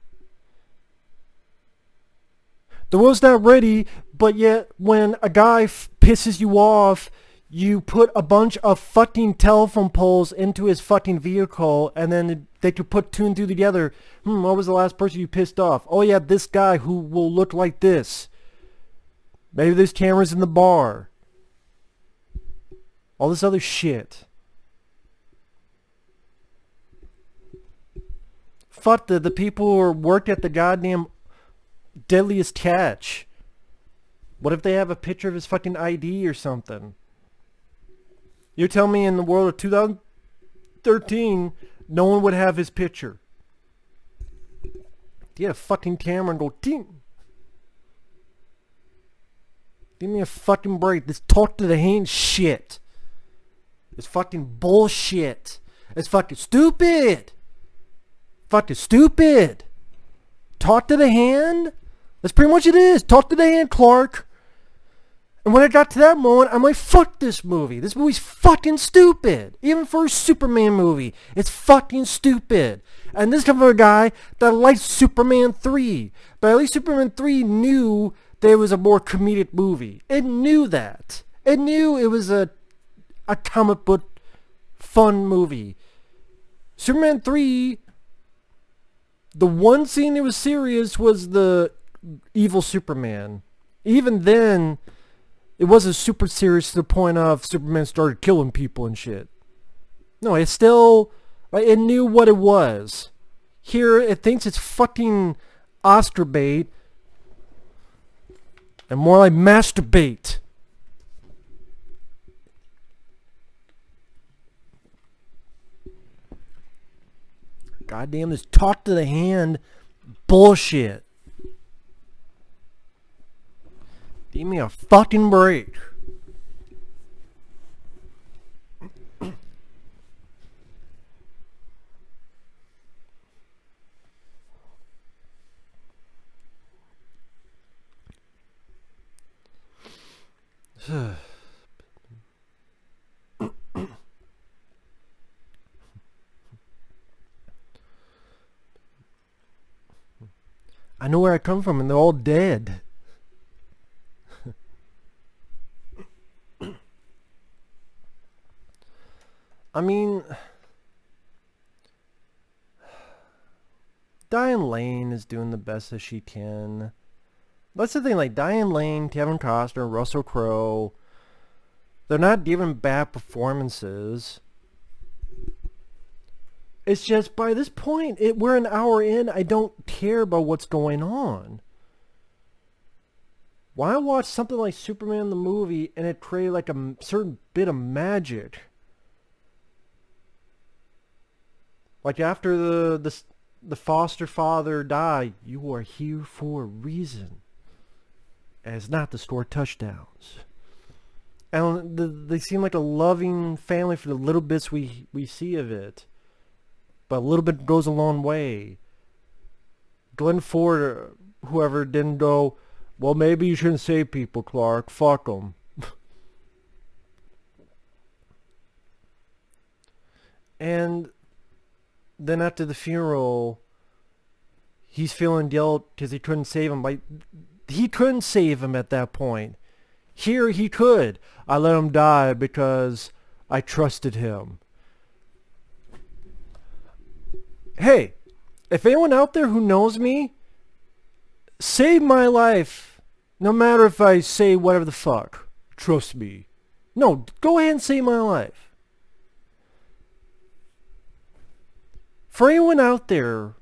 The world's not ready, but yet when a guy pisses you off, you put a bunch of fucking telephone poles into his fucking vehicle, and then they could put two and two together. What was the last person you pissed off? Oh yeah, this guy who will look like this. Maybe there's cameras in the bar. All this other shit. Fuck the people who worked at the goddamn Deadliest Catch. What if they have a picture of his fucking ID or something? You tell me in the world of 2013, no one would have his picture. Get a fucking camera and go, ting. Give me a fucking break. This talk to the hand shit. It's fucking bullshit. It's fucking stupid. Fucking stupid. Talk to the hand? That's pretty much it is. Talk to the hand, Clark. And when I got to that moment, I'm like, fuck this movie. This movie's fucking stupid. Even for a Superman movie, it's fucking stupid. And this comes from a guy that liked Superman 3. But at least Superman 3 knew that it was a more comedic movie. It knew that. It knew it was a comic book fun movie. Superman 3... the one scene that was serious was the evil Superman. Even then, it wasn't super serious to the point of Superman started killing people and shit. No, it still, it knew what it was. Here, it thinks it's fucking Oscar bait. And more like masturbate. goddamn this talk to the hand bullshit. Give me a fucking break. I know where I come from and they're all dead. I mean, Diane Lane is doing the best that she can. That's the thing, like Diane Lane, Kevin Costner, Russell Crowe, they're not giving bad performances. It's just by this point, we're an hour in, I don't care about what's going on. Why watch something like Superman the movie and it create like a certain bit of magic? Like after the foster father died, you are here for a reason. And it's not to score touchdowns. And they seem like a loving family for the little bits we see of it. But a little bit goes a long way. Glenn Ford, or whoever, didn't go, well, maybe you shouldn't save people, Clark. Fuck them. And then after the funeral, he's feeling guilt because he couldn't save him. Like, he couldn't save him at that point. Here he could. I let him die because I trusted him. Hey, if anyone out there who knows me, save my life. No matter if I say whatever the fuck. Trust me. No, go ahead and save my life. For anyone out there,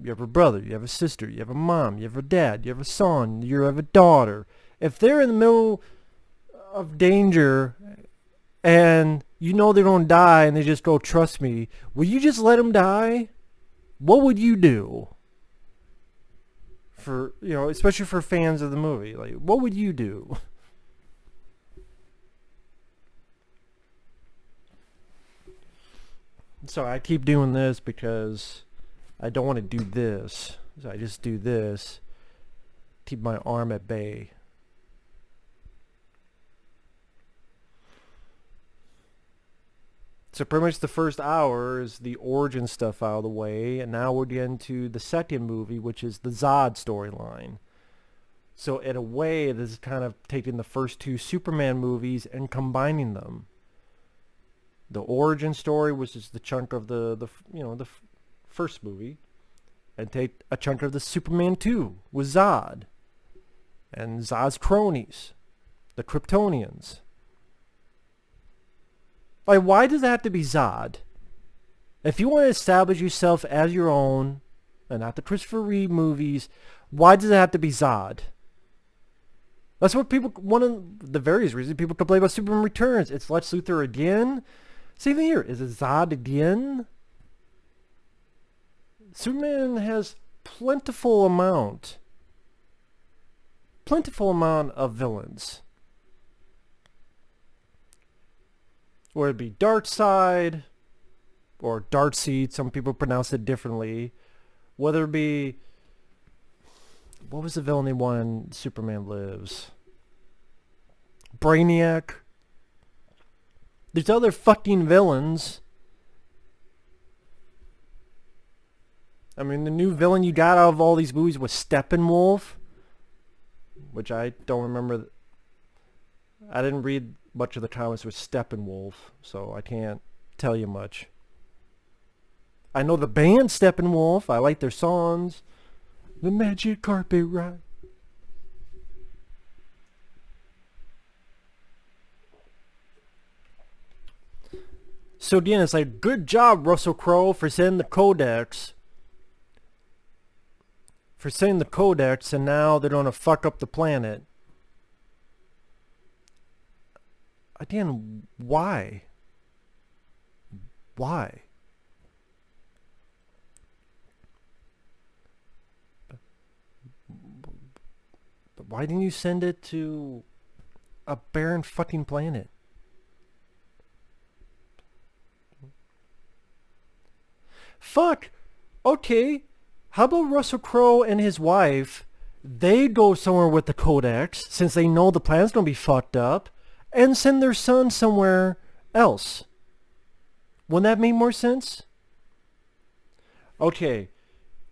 you have a brother, you have a sister, you have a mom, you have a dad, you have a son, you have a daughter. If they're in the middle of danger and you know they're going to die and they just go, trust me, will you just let them die? What would you do? For, you know, especially for fans of the movie. Like, what would you do? So I keep doing this because I don't want to do this. So I just do this. Keep my arm at bay. So pretty much the first hour is the origin stuff out of the way, and now we're getting to the second movie, which is the Zod storyline. So in a way, this is kind of taking the first two Superman movies and combining them. The origin story, which is the chunk of the first movie, and take a chunk of the Superman 2 with Zod and Zod's cronies, the Kryptonians. Like, why does it have to be Zod? If you want to establish yourself as your own, and not the Christopher Reeve movies, why does it have to be Zod? That's what people, one of the various reasons people complain about Superman Returns. It's Lex Luthor again. Same thing here. Is it Zod again? Superman has plentiful amount of villains. Or it'd be Darkseid, or Darkseid, some people pronounce it differently. Whether it be, what was the villain they won in Superman Lives? Brainiac. There's other fucking villains. I mean, the new villain you got out of all these movies was Steppenwolf, which I don't remember. I didn't read much of the comics with Steppenwolf, so I can't tell you much. I know the band Steppenwolf. I like their songs. The Magic Carpet Ride. So again, it's like, good job, Russell Crowe, for sending the codex. And now they're going to fuck up the planet. Again, why? Why? Why didn't you send it to a barren fucking planet? Fuck! Okay, how about Russell Crowe and his wife? They go somewhere with the Codex, since they know the planet's gonna be fucked up, and send their son somewhere else. Wouldn't that make more sense? Okay,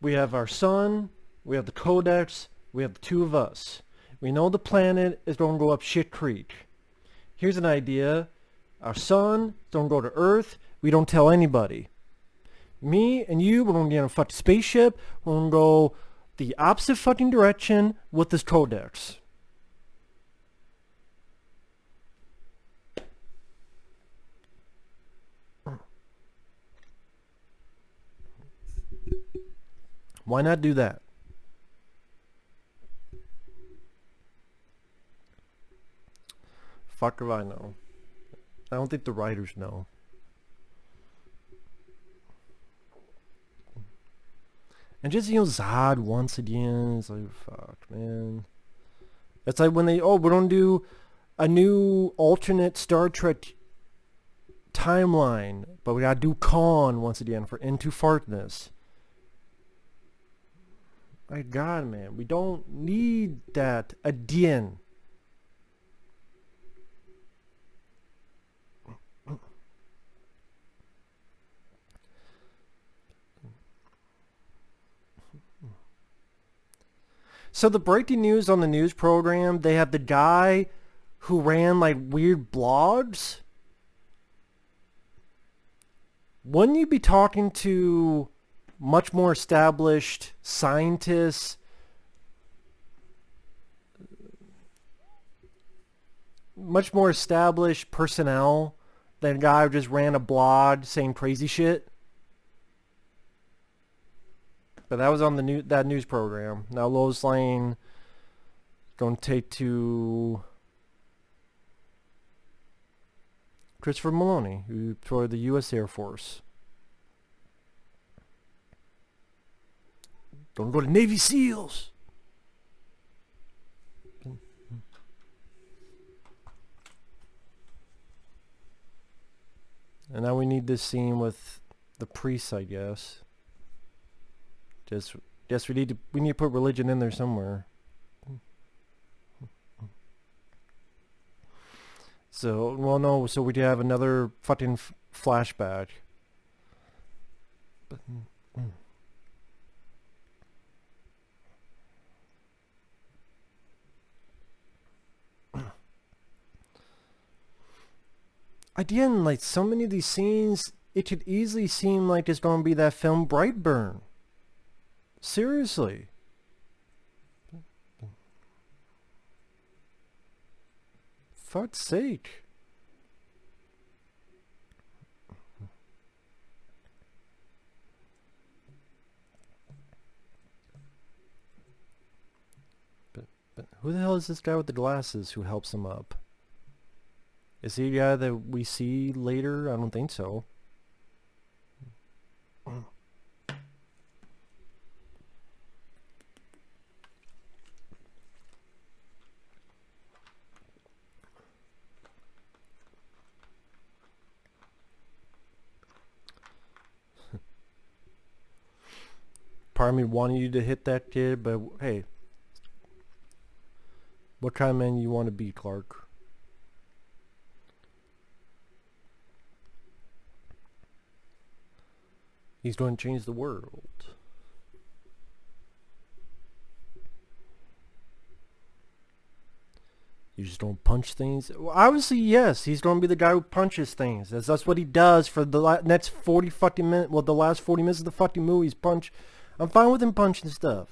we have our son, we have the Codex, we have the two of us. We know the planet is going to go up shit creek. Here's an idea. Our son don't go to Earth. We don't tell anybody. Me and you, we're going to get on a fucking spaceship. We're going to go the opposite fucking direction with this Codex. Why not do that? Fuck if I know. I don't think the writers know. And just, Zod once again, it's like, fuck, man. It's like when they, we're gonna do a new alternate Star Trek timeline, but we gotta do Khan once again for Into Fartness. My God, man, we don't need that again. So the breaking news on the news program, they have the guy who ran like weird blogs. Wouldn't you be talking to much more established scientists, much more established personnel than a guy who just ran a blog saying crazy shit? But that was on the that news program. Now Lois Lane going to take to Christopher Meloni, who for the U.S. Air Force. Don't go to Navy SEALs. And now we need this scene with the priests, I guess. Yes, we need to put religion in there somewhere. So, well, no, so we have another fucking flashback. But, again, like so many of these scenes, it could easily seem like it's going to be that film Brightburn. Seriously. Fuck's sake. But who the hell is this guy with the glasses who helps him up? Is he a guy that we see later? I don't think so. Part of me wanted you to hit that kid, but hey, what kind of man you want to be, Clark? He's going to change the world. You just don't punch things? Well, obviously, yes. He's going to be the guy who punches things. That's what he does for the next 40 fucking minutes. Well, the last 40 minutes of the fucking movie is punch. I'm fine with him punching stuff.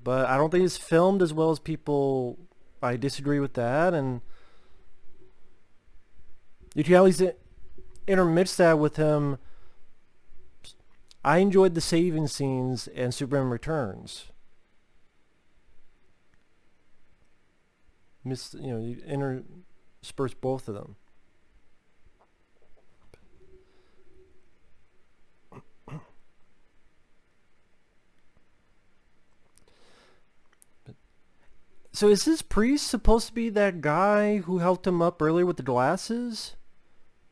But I don't think it's filmed as well as people... I disagree with that. And you can at least intermix that with him. I enjoyed the saving scenes and Superman Returns. You intersperse both of them. But So is this priest supposed to be that guy who helped him up earlier with the glasses?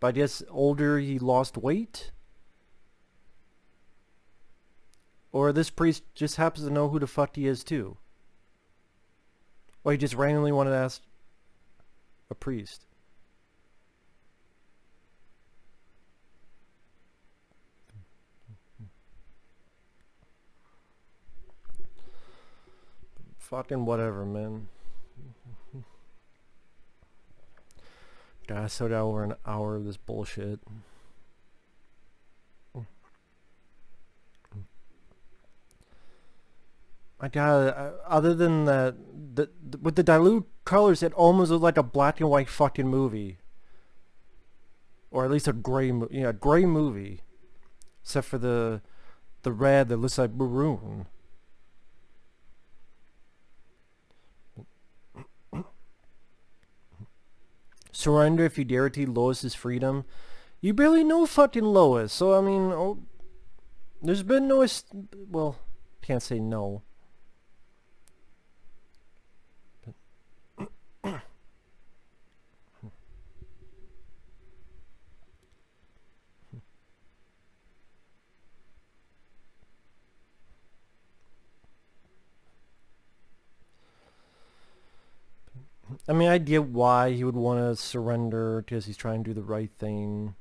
But I guess older he lost weight? Or this priest just happens to know who the fuck he is too? Or he just randomly wanted to ask a priest? Fucking whatever, man. God, I still got over an hour of this bullshit. My God, other than that, with the dilute colors, it almost looked like a black and white fucking movie. Or at least a gray, gray movie. Except for the red that looks like maroon. Surrender if you guarantee Lois's freedom. You barely know fucking Lois, so I mean, there's been no, well, can't say no. I mean, I get why he would want to surrender because he's trying to do the right thing.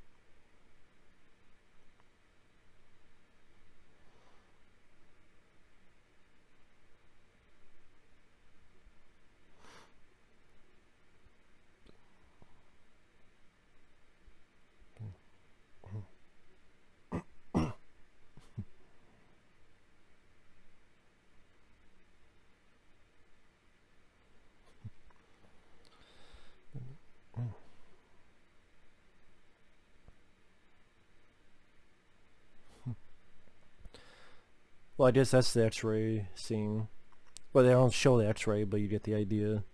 Well, I guess that's the X-ray scene. Well, they don't show the X-ray, but you get the idea.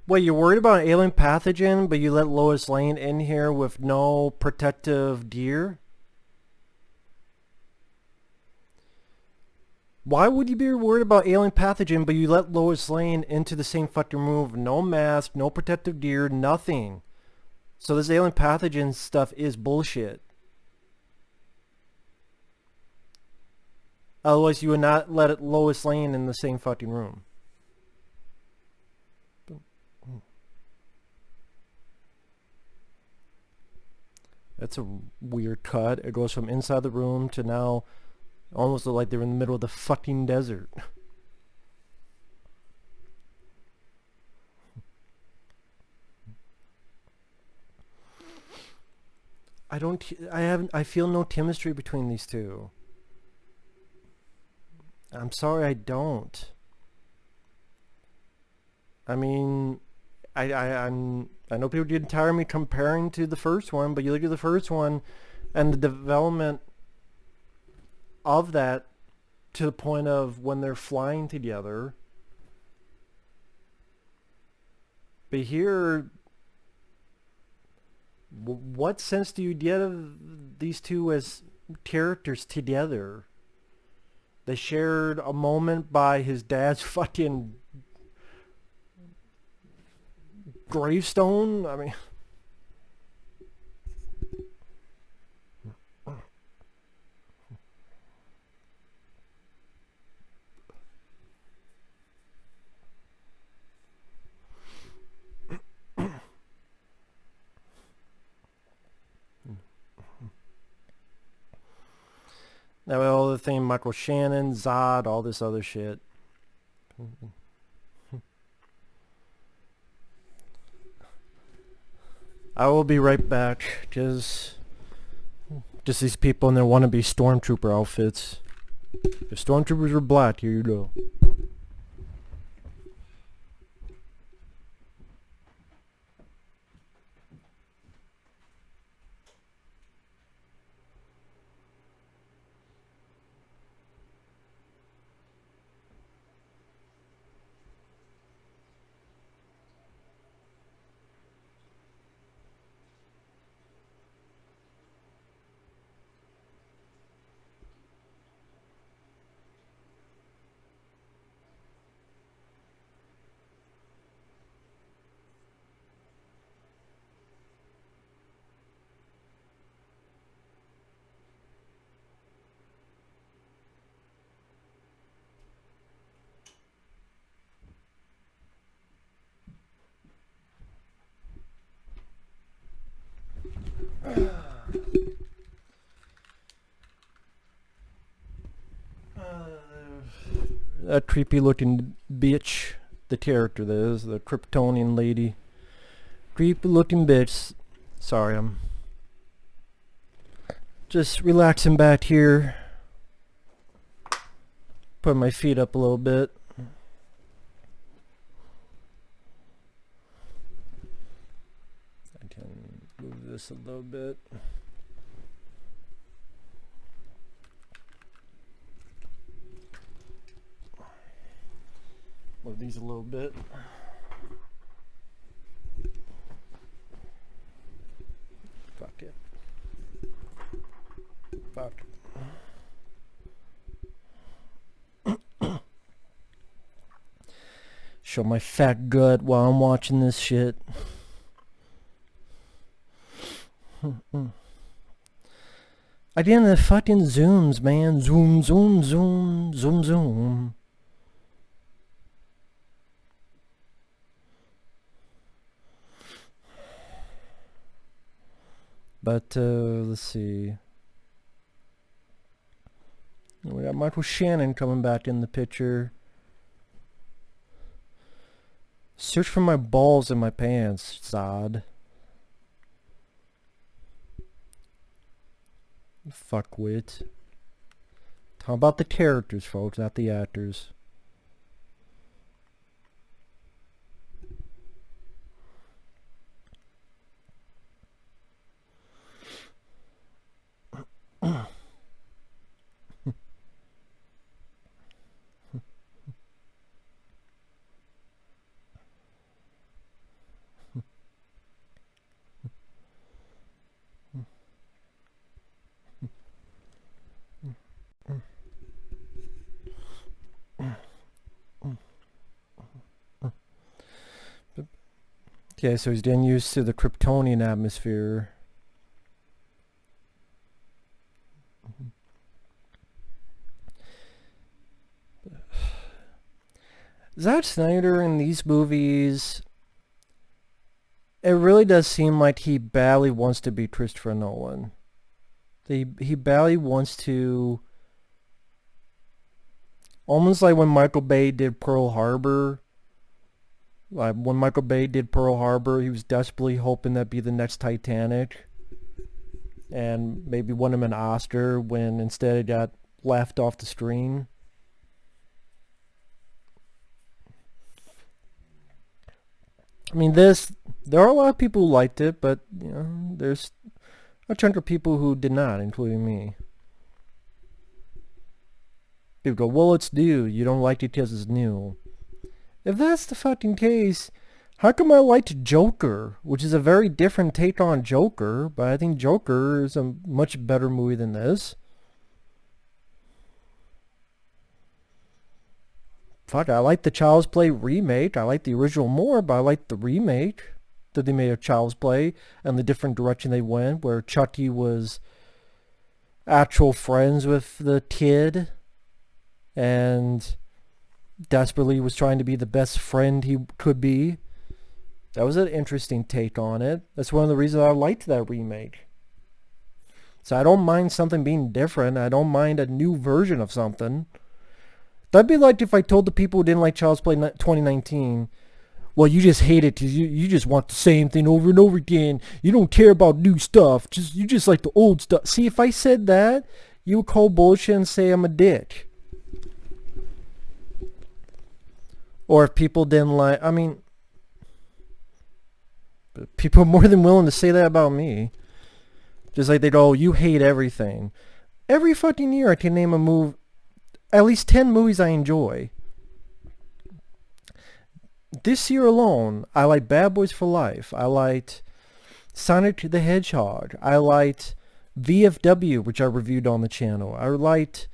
Wait, you're worried about an alien pathogen, but you let Lois Lane in here with no protective gear? Why would you be worried about alien pathogen, but you let Lois Lane into the same fucking room with no mask, no protective gear, nothing? So this alien pathogen stuff is bullshit. Otherwise, you would not let Lois Lane in the same fucking room. That's a weird cut. It goes from inside the room to now almost look like they're in the middle of the fucking desert. I feel no chemistry between these two. I'm sorry, I don't. I mean, I know people get tired of me comparing to the first one, but you look at the first one and the development of that to the point of when they're flying together. But here, what sense do you get of these two as characters together? They shared a moment by his dad's fucking gravestone. I mean, now all the thing, Michael Shannon, Zod, all this other shit. I will be right back, because just these people in their wannabe stormtrooper outfits. If stormtroopers were black, here you go. That creepy looking bitch, the character that is, the Kryptonian lady. Creepy looking bitch. Sorry, I'm just relaxing back here. Put my feet up a little bit. I can move this a little bit. Move these a little bit. Fuck it. Fuck. Show my fat gut while I'm watching this shit. Again, the fucking zooms, man. Zoom, zoom, zoom, zoom, zoom. But, let's see. We got Michael Shannon coming back in the picture. Search for my balls in my pants, Zod. Fuckwit. Talk about the characters, folks, not the actors. Okay, so he's getting used to the Kryptonian atmosphere. Zack Snyder in these movies, it really does seem like he badly wants to be Christopher Nolan. He badly wants to, almost like when Michael Bay did Pearl Harbor. Like when Michael Bay did Pearl Harbor, he was desperately hoping that'd be the next Titanic, and maybe won him an Oscar when instead it got laughed off the screen. I mean, there are a lot of people who liked it, but you know, there's a chunk of people who did not, including me. People go, well, it's new. You don't like it because it's new. If that's the fucking case, how come I liked Joker, which is a very different take on Joker, but I think Joker is a much better movie than this. Fuck, I like the Child's Play remake. I like the original more, but I like the remake that they made of Child's Play and the different direction they went, where Chucky was actual friends with the kid and desperately was trying to be the best friend he could be. That was an interesting take on it. That's one of the reasons I liked that remake. So I don't mind something being different. I don't mind a new version of something. That'd be like if I told the people who didn't like Child's Play 2019, well, you just hate it because you just want the same thing over and over again. You don't care about new stuff. You just like the old stuff. See, if I said that, you would call bullshit and say I'm a dick. Or if people didn't like, I mean, people are more than willing to say that about me. Just like they go, oh, you hate everything. Every fucking year I can name a movie, at least 10 movies I enjoy. This year alone, I like Bad Boys for Life. I liked Sonic the Hedgehog. I liked VFW, which I reviewed on the channel. I liked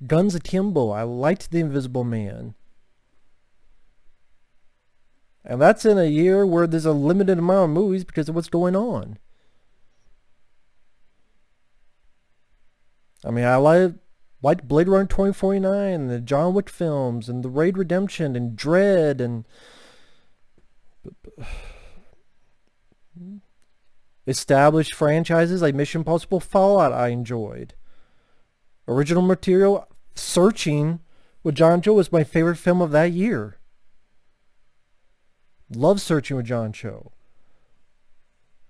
Guns Akimbo. I liked The Invisible Man. And that's in a year where there's a limited amount of movies because of what's going on. I mean, I liked Blade Runner 2049, the John Wick films, and the Raid Redemption, and Dread, and Established franchises like Mission Impossible, Fallout I enjoyed. Original material, Searching with John Cho was my favorite film of that year. Love Searching with John Cho.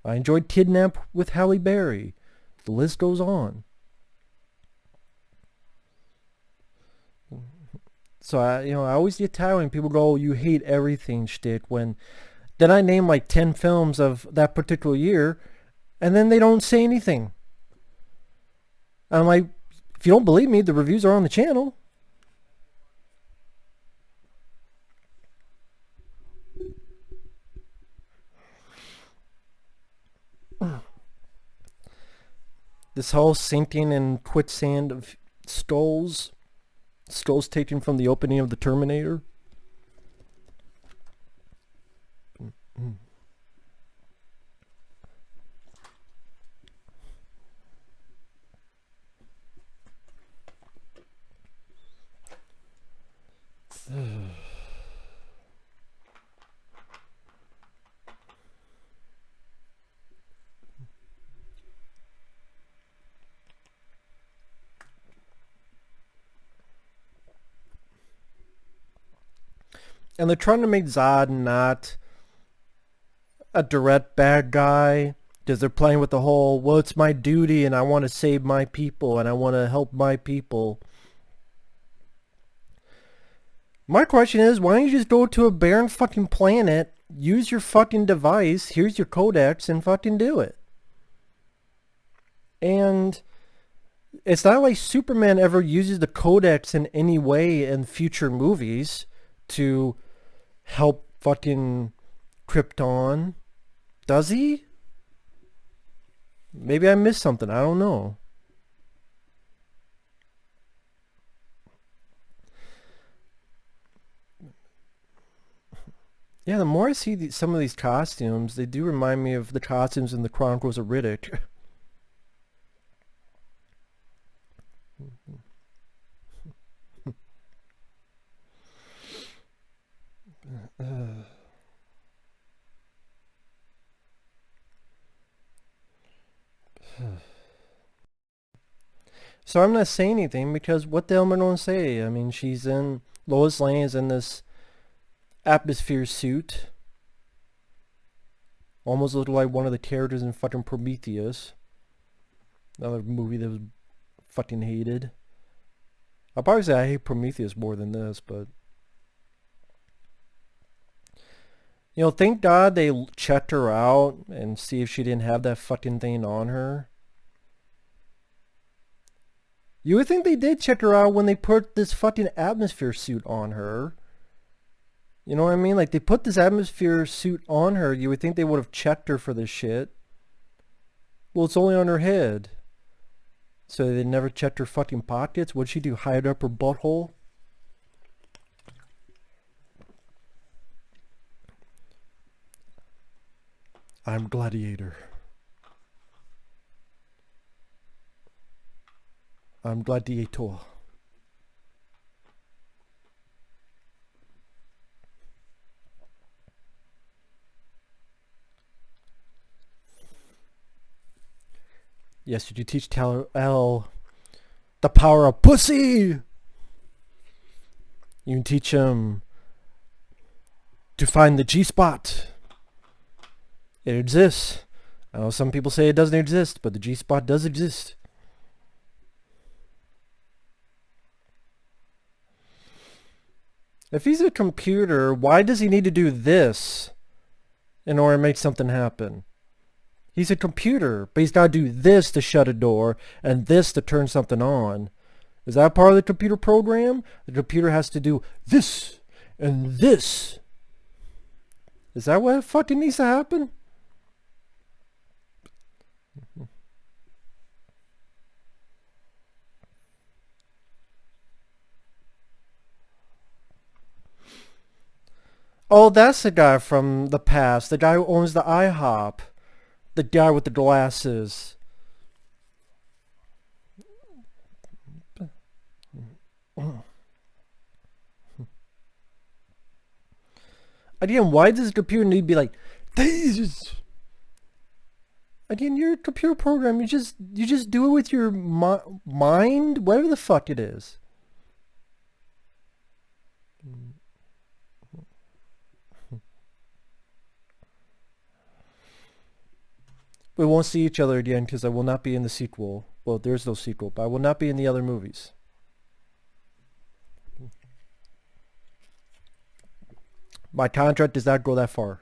I enjoyed Kidnap with Halle Berry. The list goes on. So I always get tired when people go, "Oh, you hate everything," shtick. When then I name like 10 films of that particular year, and then they don't say anything. And I'm like, if you don't believe me, the reviews are on the channel. This whole sinking and quicksand of skulls taken from the opening of the Terminator. And they're trying to make Zod not a direct bad guy, because they're playing with the whole, well, it's my duty and I want to save my people and I want to help my people. My question is, why don't you just go to a barren fucking planet, use your fucking device, here's your codex, and fucking do it. And it's not like Superman ever uses the codex in any way in future movies to help fucking Krypton. Does he? Maybe I missed something. I don't know. Yeah, the more I see some of these costumes, they do remind me of the costumes in the Chronicles of Riddick. So I'm not saying anything because what the hell am I going to say? I mean, Lois Lane is in this atmosphere suit. Almost looked like one of the characters in fucking Prometheus. Another movie that was fucking hated. I'll probably say I hate Prometheus more than this, but... thank God they checked her out and see if she didn't have that fucking thing on her. You would think they did check her out when they put this fucking atmosphere suit on her. You know what I mean? Like, they put this atmosphere suit on her. You would think they would have checked her for this shit. Well, it's only on her head. So they never checked her fucking pockets? What'd she do? Hide up her butthole? I'm Gladiator. I'm Gladiator. Yes, did you teach Tal-El the power of pussy? You can teach him to find the G-spot. It exists. I know some people say it doesn't exist, but the G-spot does exist. If he's a computer, why does he need to do this in order to make something happen? He's a computer, but he's got to do this to shut a door and this to turn something on. Is that part of the computer program? The computer has to do this and this. Is that what fucking needs to happen? Oh, that's the guy from the past. The guy who owns the IHOP. The guy with the glasses. Again, why does the computer need to be like, this? Again, you're a computer program. You just do it with your mind, whatever the fuck it is. We won't see each other again because I will not be in the sequel. Well, there's no sequel, but I will not be in the other movies. My contract does not go that far.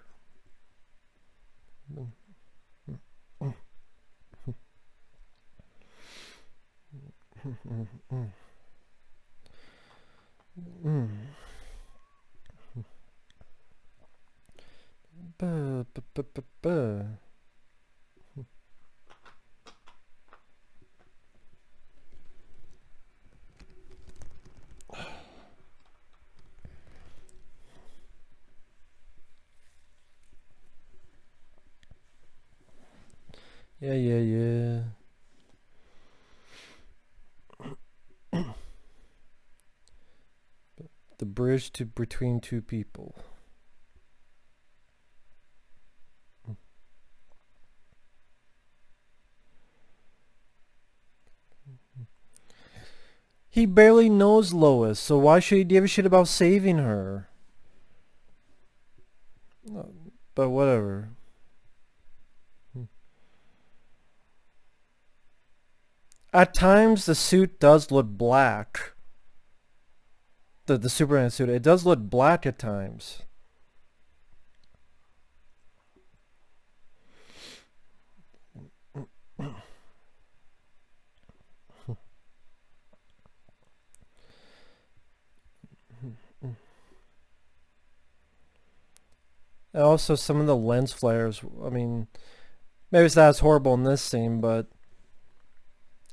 Yeah. The bridge between two people. He barely knows Lois, so why should he give a shit about saving her? But whatever. At times, the suit does look black. The Superman suit, it does look black at times. And also some of the lens flares, I mean, maybe it's not as horrible in this scene, but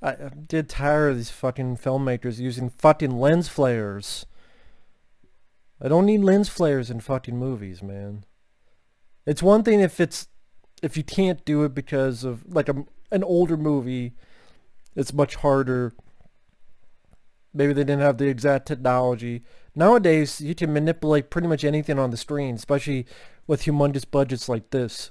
I did tire of these fucking filmmakers using fucking lens flares. I don't need lens flares in fucking movies, man. It's one thing if you can't do it because of like an older movie, it's much harder. Maybe they didn't have the exact technology. Nowadays, you can manipulate pretty much anything on the screen, especially with humongous budgets like this.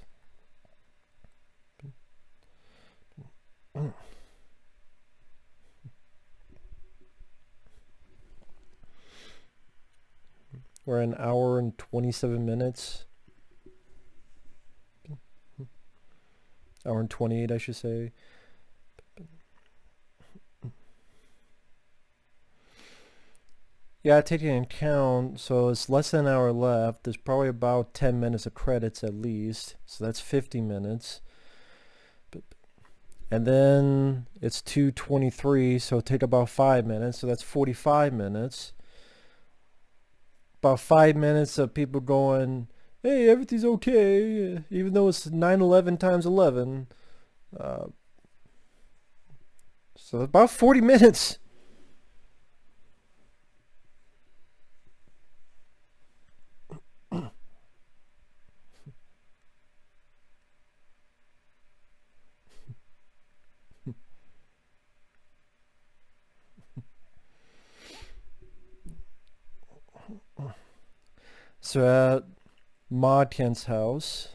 We're an hour and 27 minutes. Hour and 28, I should say. Yeah, taking into account, so it's less than an hour left. There's probably about 10 minutes of credits at least. So that's 50 minutes. And then it's 2:23, so it'll take about 5 minutes. So that's 45 minutes. About 5 minutes of people going, hey, everything's okay, even though it's 9/11 times 11. So about 40 minutes. So at Modkin's house,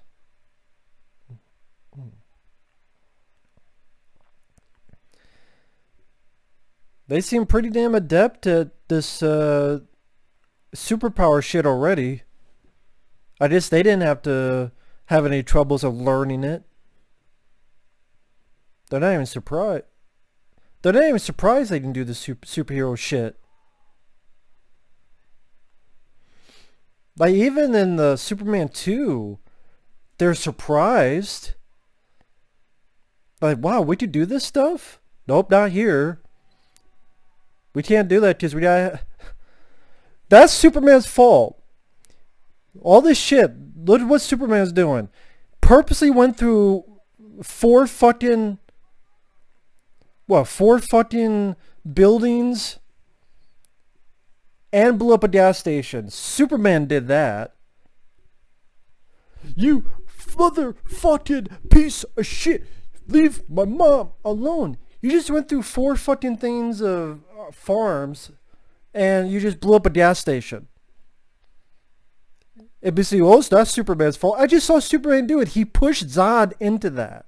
they seem pretty damn adept at this superpower shit already. I guess they didn't have to have any troubles of learning it. They're not even surprised. They're not even surprised they can do the superhero shit. Like, even in the Superman 2, they're surprised. Like, wow, we could do this stuff? Nope, not here. We can't do that because we got... That's Superman's fault. All this shit, look at what Superman's doing. Purposely went through four fucking buildings and blew up a gas station. Superman did that. You motherfucking piece of shit. Leave my mom alone. You just went through 4 fucking things of farms and you just blew up a gas station. ABC, well, that's Superman's fault. I just saw Superman do it. He pushed Zod into that.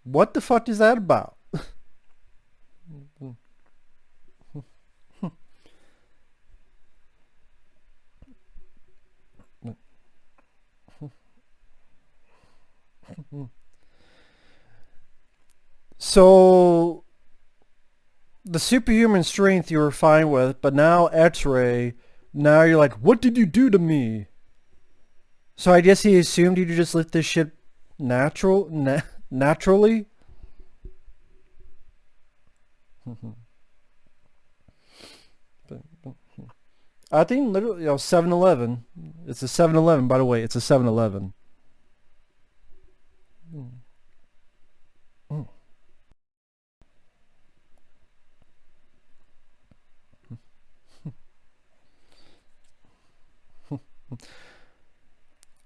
What the fuck is that about? So the superhuman strength you were fine with, but now X-ray, now you're like, what did you do to me? So I guess he assumed you just lift this shit naturally? I think literally, 7-Eleven. It's a 7-Eleven, by the way. It's a 7-Eleven.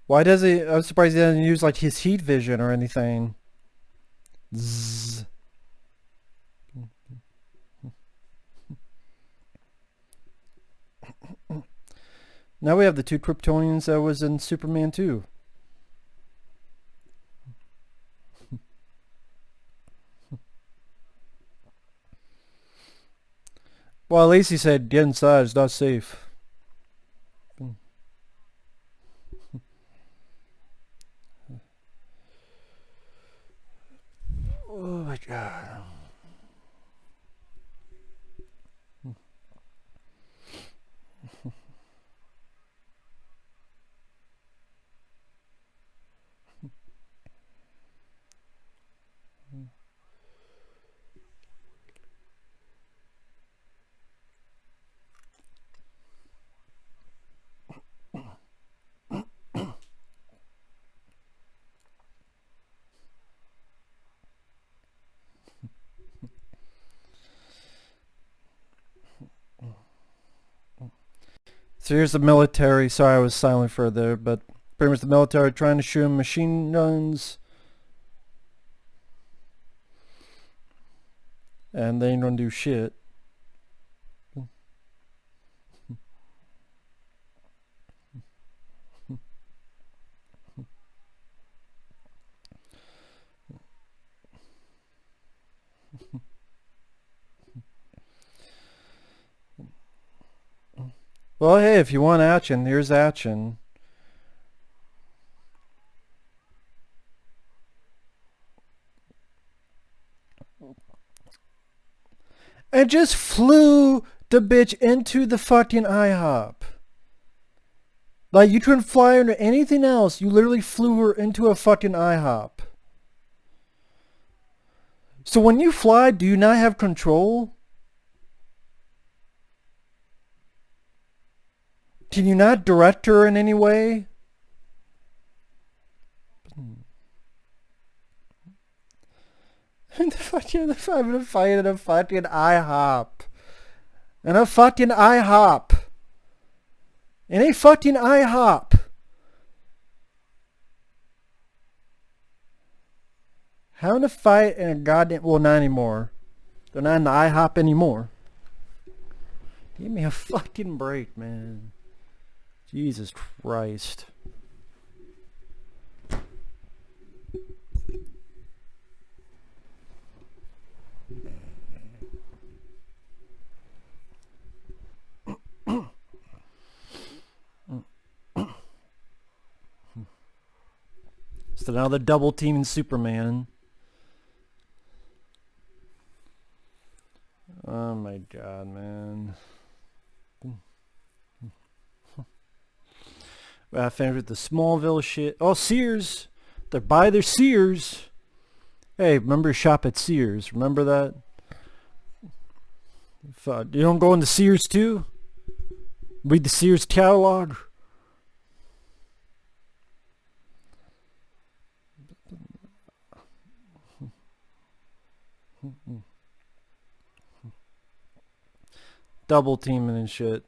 Why does he? I'm surprised he doesn't use like his heat vision or anything. Zzz. Now we have the 2 Kryptonians that was in Superman 2. Well, at least he said get inside, it's not safe. Oh my god. So here's the military. Sorry I was silent for there, but pretty much the military trying to shoot him machine guns. And they ain't gonna do shit. Well, hey, if you want action, here's action. And just flew the bitch into the fucking IHOP. Like, you couldn't fly her into anything else. You literally flew her into a fucking IHOP. So when you fly, do you not have control? Can you not direct her in any way? I'm gonna fight in a fucking IHOP. In a fucking IHOP. In a fucking IHOP. How to fight in a goddamn... Well, not anymore. They're not in the IHOP anymore. Give me a fucking break, man. Jesus Christ. So now they're double teaming Superman. Oh my god, man. I finished with the Smallville shit. Oh, Sears. They're by their Sears. Hey, remember shop at Sears. Remember that? You don't go into Sears too? Read the Sears catalog? Double teaming and shit.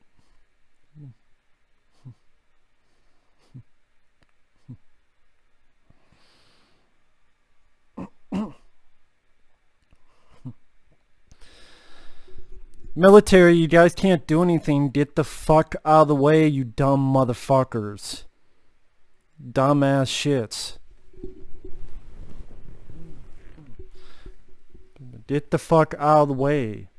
Military, you guys can't do anything. Get the fuck out of the way, you dumb motherfuckers. Dumbass shits. Get the fuck out of the way.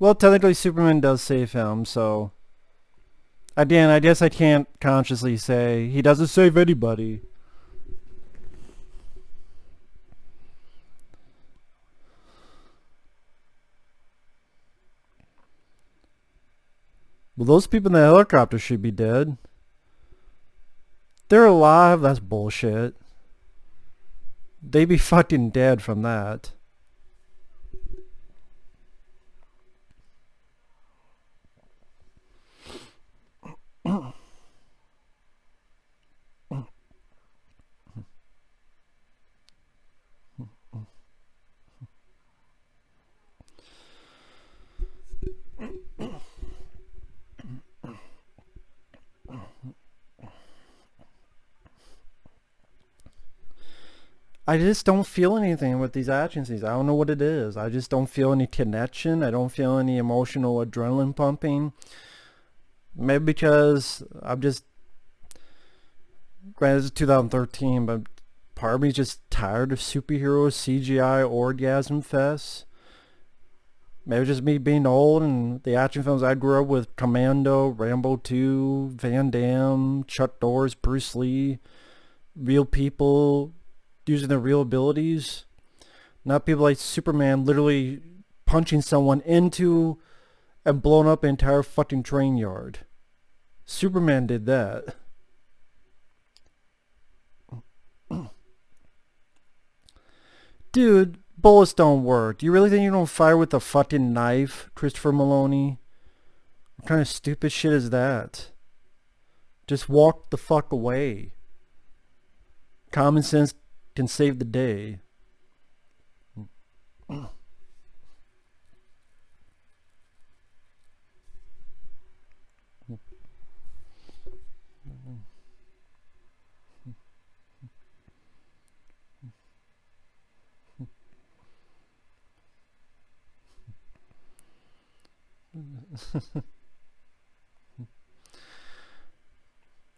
Well, technically Superman does save him, so... Again, I guess I can't consciously say he doesn't save anybody. Well, those people in the helicopter should be dead. They're alive, that's bullshit. They be fucking dead from that. I just don't feel anything with these action scenes. I don't know what it is. I just don't feel any connection. I don't feel any emotional adrenaline pumping. Maybe because I'm just... Granted, this is 2013, but part of me is just tired of superhero CGI orgasm fests. Maybe just me being old and the action films I grew up with, Commando, Rambo 2, Van Damme, Chuck Norris, Bruce Lee, real people using their real abilities. Not people like Superman literally punching someone into and blowing up an entire fucking train yard. Superman did that. Dude, bullets don't work. Do you really think you don't fire with a fucking knife, Christopher Meloni? What kind of stupid shit is that? Just walk the fuck away. Common sense can save the day.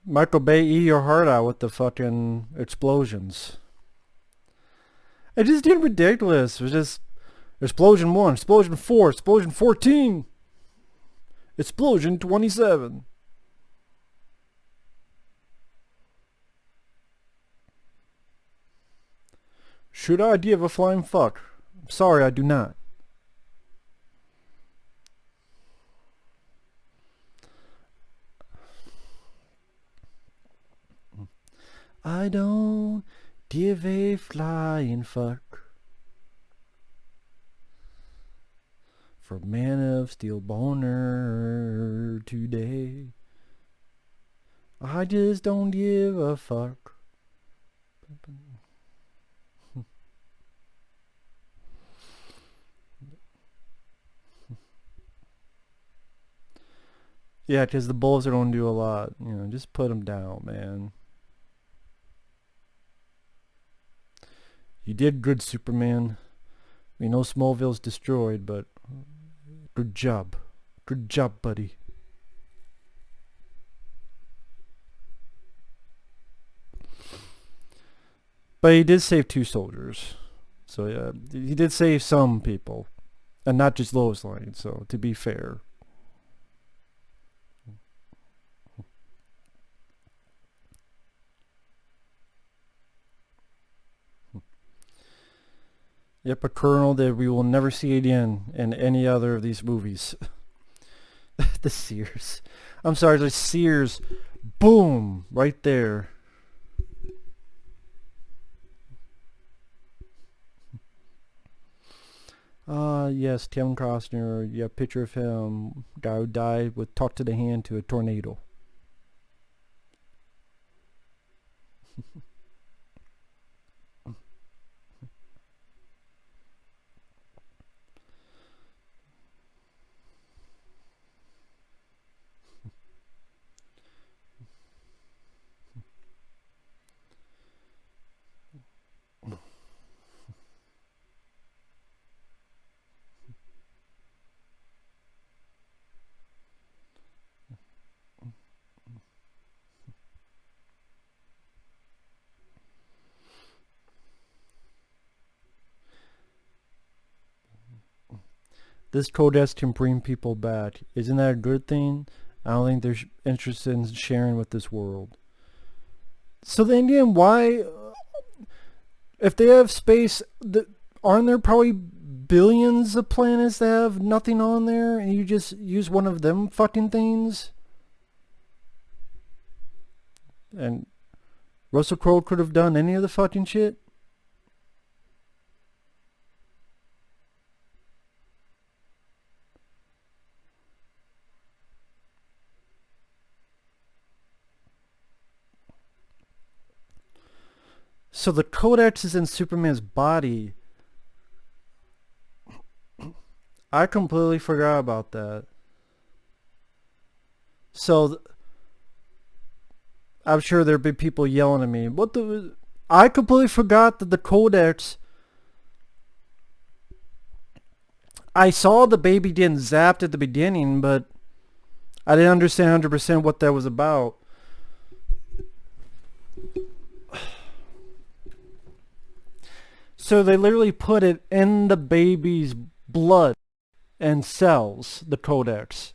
Michael Bay, eat your heart out with the fucking explosions. It just did ridiculous. It was just explosion 1, explosion 4, explosion 14, explosion 27. Should I give a flying fuck? I'm sorry, I do not. I don't give a flying fuck for Man of Steel boner today. I just don't give a fuck. Yeah, because the bullets don't do a lot. You know, just put them down, man. You did good, Superman. We know Smallville's destroyed, but good job. Good job, buddy. But he did save 2 soldiers. So yeah, he did save some people. And not just Lois Lane, so to be fair. Yep, a colonel that we will never see again in any other of these movies. The Sears. I'm sorry, the Sears. Boom! Right there. Yes, Kevin Costner. Yeah, picture of him. Guy who died with talk to the hand to a tornado. This codex can bring people back. Isn't that a good thing? I don't think they're interested in sharing with this world. So then again, why, if they have space, aren't there probably billions of planets that have nothing on there, and you just use one of them fucking things? And Russell Crowe could have done any of the fucking shit? So the codex is in Superman's body. I completely forgot about that. So I'm sure there'd be people yelling at me. What the? I completely forgot that the codex. I saw the baby getting zapped at the beginning, but I didn't understand 100% what that was about. So they literally put it in the baby's blood and cells, the codex.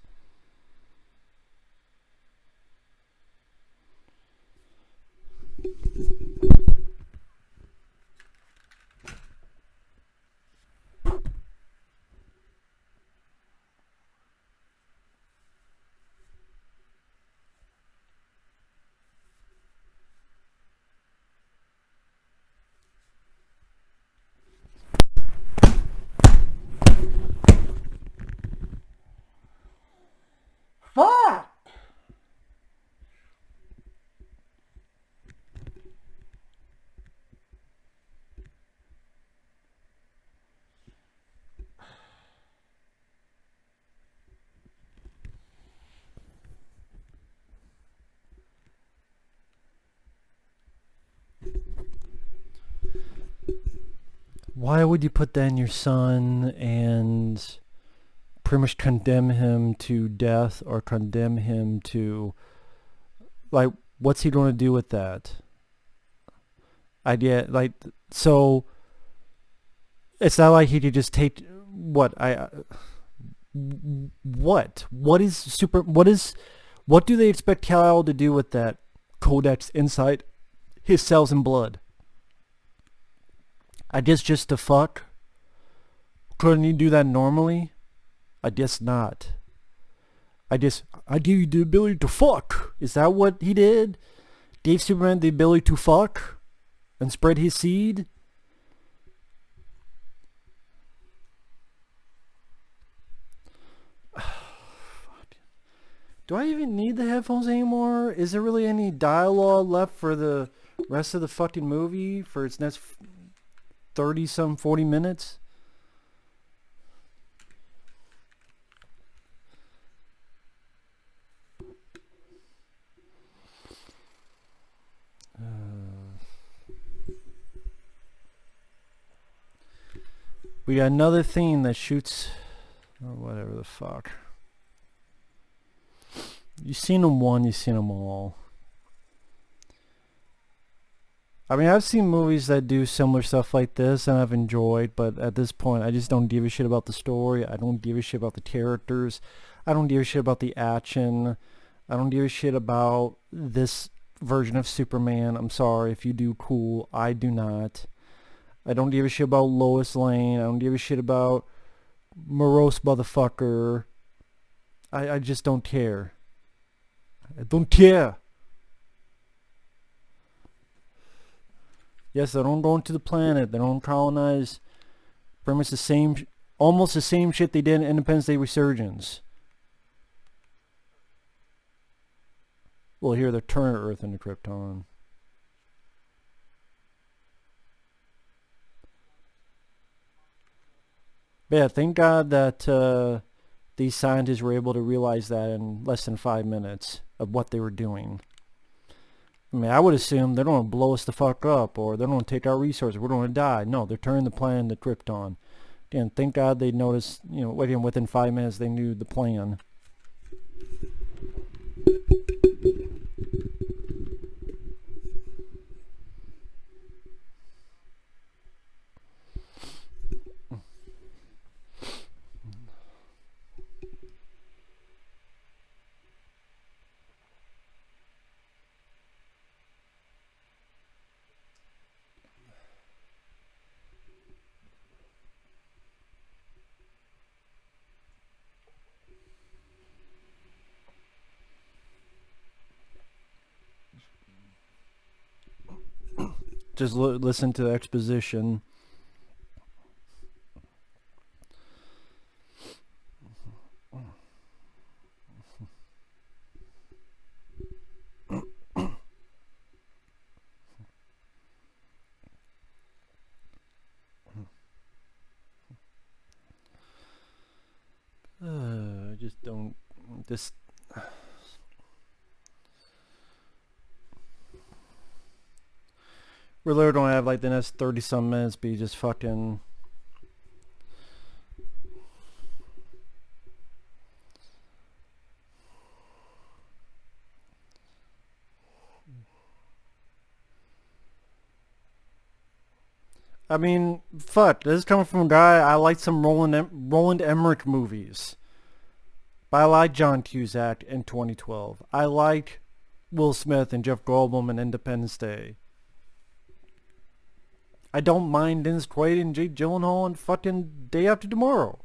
Fuck! Why would you put that in your son and pretty much condemn him to death, or condemn him to, like, what's he going to do with that? Idea, like, so it's not like he could just take what what do they expect Kal-El to do with that codex inside his cells and blood? I guess just to fuck? Couldn't he do that normally? I guess not. I give you the ability to fuck. Is that what he did? Gave Superman the ability to fuck and spread his seed? Do I even need the headphones anymore? Is there really any dialogue left for the rest of the fucking movie? For its next 30-some, 40 minutes? We got another thing that shoots, or whatever the fuck. You've seen them one, you've seen them all. I mean, I've seen movies that do similar stuff like this and I've enjoyed, but at this point I just don't give a shit about the story. I don't give a shit about the characters. I don't give a shit about the action. I don't give a shit about this version of Superman. I'm sorry, if you do, cool. I do not. I don't give a shit about Lois Lane. I don't give a shit about morose motherfucker. I just don't care. I don't care. Yes, they don't go into the planet. They don't colonize. Pretty much the same, almost the same shit they did in Independence Day Resurgence. Well, here they're turning Earth into Krypton. But yeah, thank God that these scientists were able to realize that in less than 5 minutes of what they were doing. I mean, I would assume they're going to blow us the fuck up, or they're going to take our resources, we're going to die. No, they're turning the plan to Krypton. Again, thank God they noticed, you know, again, within 5 minutes they knew the plan. just listen to the exposition. I just don't. This. We literally don't have like the next 30 some minutes be just fucking. I mean, fuck. This is coming from a guy. I like some Roland Emmerich movies. But I like John Cusack in 2012. I like Will Smith and Jeff Goldblum in Independence Day. I don't mind Dennis Quaid and Jake Gyllenhaal in fucking Day After Tomorrow.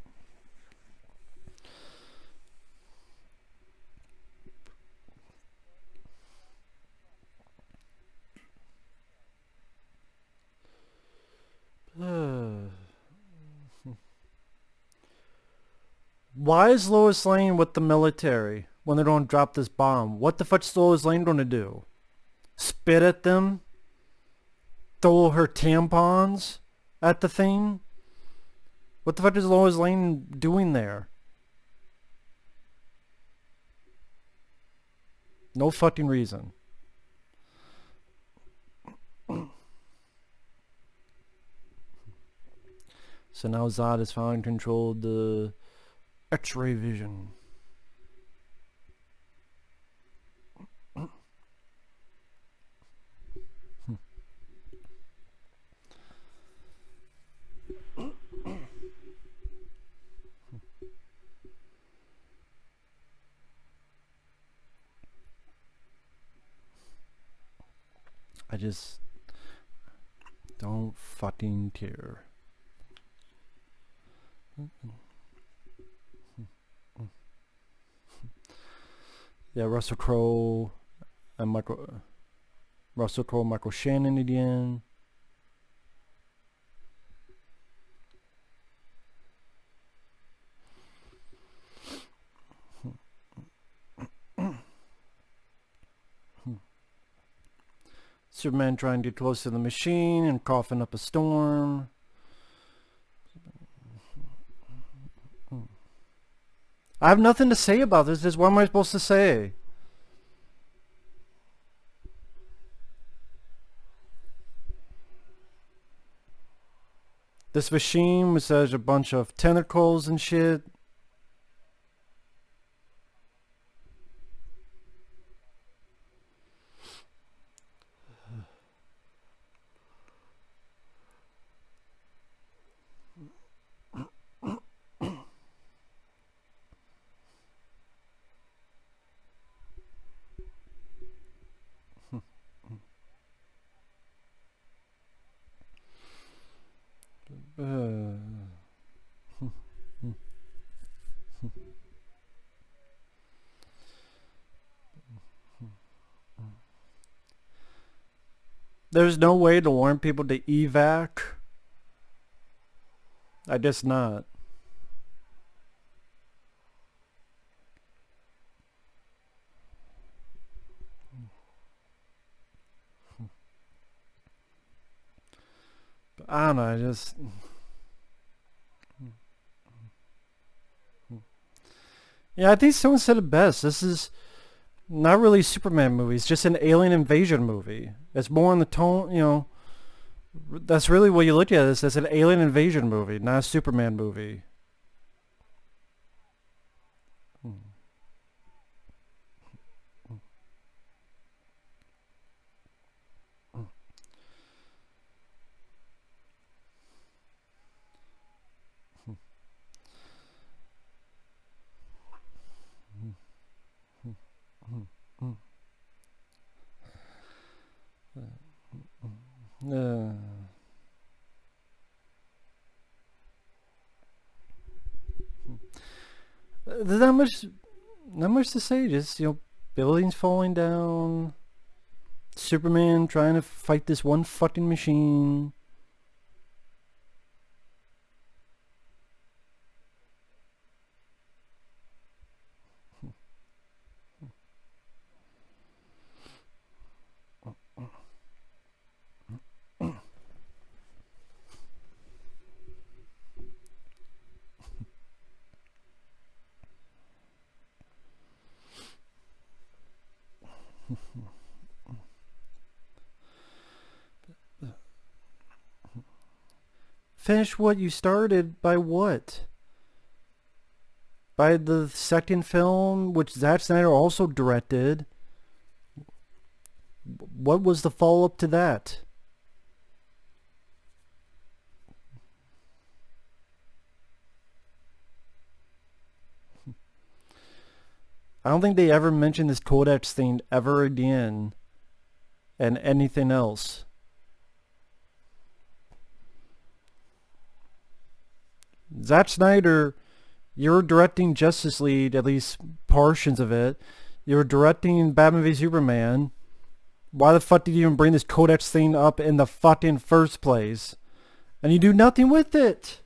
Why is Lois Lane with the military when they're going to drop this bomb? What the fuck's Lois Lane going to do? Spit at them? Throw her tampons at the thing? What the fuck is Lois Lane doing there? No fucking reason. So now Zod has finally controlled the X-ray vision. I just don't fucking care. Yeah, Russell Crowe and Michael Shannon again. Superman trying to get close to the machine and coughing up a storm. I have nothing to say about this. Just what am I supposed to say? This machine massage a bunch of tentacles and shit. There's no way to warn people to evac. I guess not. But I don't know, I just... Yeah, I think someone said it best. This is not really a Superman movie. It's just an alien invasion movie. It's more on the tone, you know. That's really what you look at this as, an alien invasion movie, not a Superman movie. There's not much to say. Just, you know, buildings falling down, Superman trying to fight this one fucking machine. Finish what you started by what? By the second film, which Zack Snyder also directed. What was the follow-up to that? I don't think they ever mentioned this Codex thing ever again. And anything else. Zack Snyder, you're directing Justice League, at least portions of it. You're directing Batman v Superman. Why the fuck did you even bring this Codex thing up in the fucking first place? And you do nothing with it.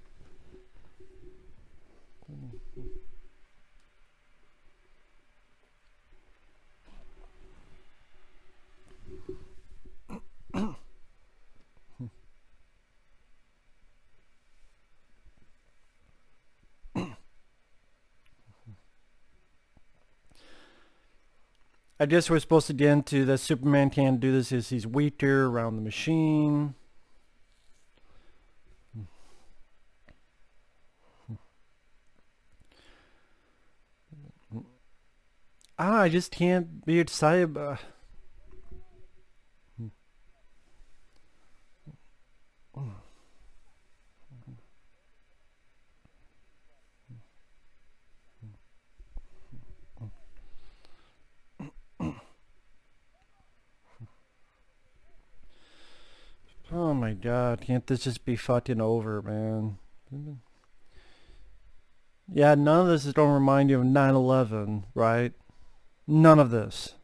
I guess we're supposed to get into that Superman can't do this as he's weaker around the machine. I just can't be excited about... Oh my god, can't this just be fucking over, man? Yeah, none of this is going to remind you of 9/11, right? None of this.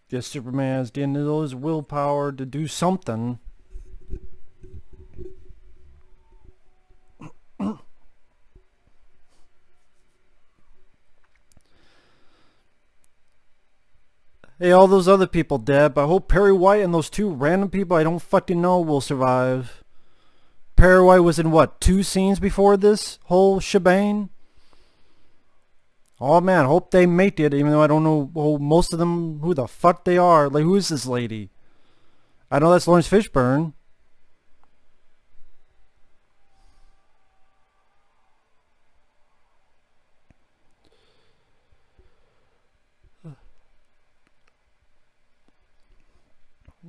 Guess Superman's getting his willpower to do something. Hey, all those other people dead, but I hope Perry White and those two random people I don't fucking know will survive. Perry White was in what, 2 scenes before this whole shebang? Oh man, hope they make it, even though I don't know most of them who the fuck they are. Like, who is this lady? I know that's Laurence Fishburne.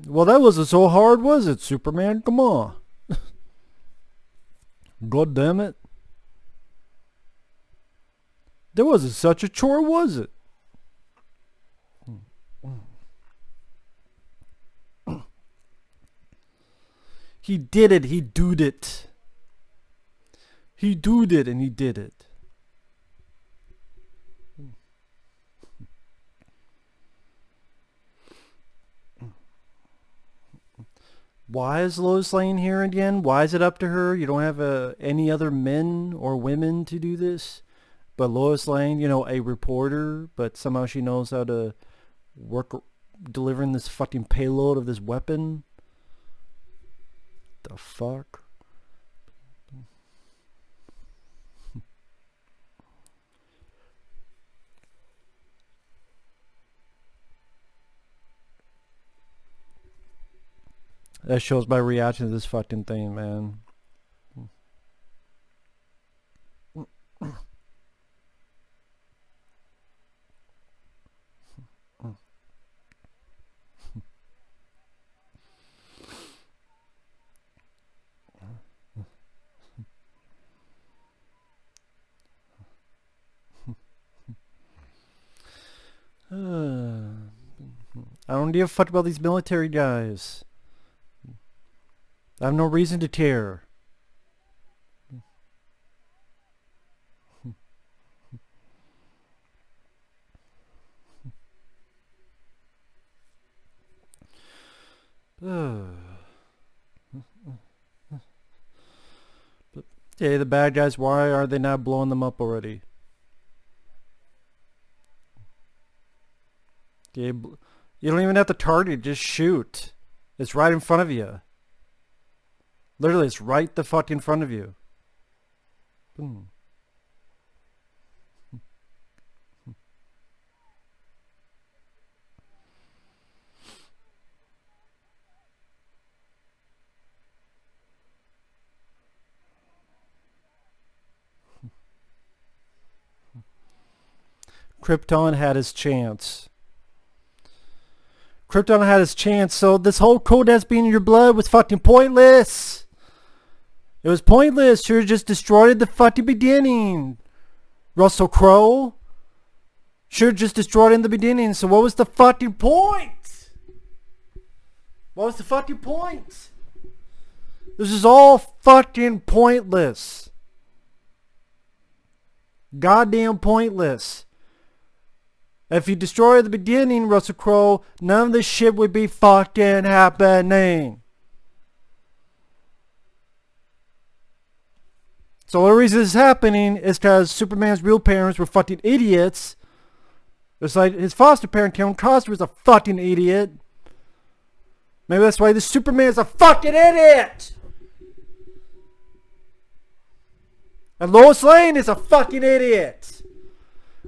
Well, that wasn't so hard, was it, Superman? Come on. God damn it. There wasn't such a chore, was it? He did it. He doed it. He doed it and he did it. Why is Lois Lane here again? Why is it up to her? You don't have any other men or women to do this? But Lois Lane, you know, a reporter, but somehow she knows how to work delivering this fucking payload of this weapon. The fuck? That shows my reaction to this fucking thing, man. I don't give a fuck about these military guys. I have no reason to care. Hey, the bad guys, why are they not blowing them up already? Okay, you don't even have to target, just shoot. It's right in front of you. Literally, it's right the fuck in front of you. Boom. Krypton had his chance. Krypton had his chance, so this whole code that's being in your blood was fucking pointless. It was pointless. Should have just destroyed the fucking beginning. Russell Crowe should have just destroyed it in the beginning. So what was the fucking point? What was the fucking point? This is all fucking pointless. Goddamn pointless. If you destroy the beginning, Russell Crowe, none of this shit would be fucking happening. So the reason this is happening is because Superman's real parents were fucking idiots. It's like his foster parent, Costner, was a fucking idiot. Maybe that's why this Superman is a fucking idiot. And Lois Lane is a fucking idiot.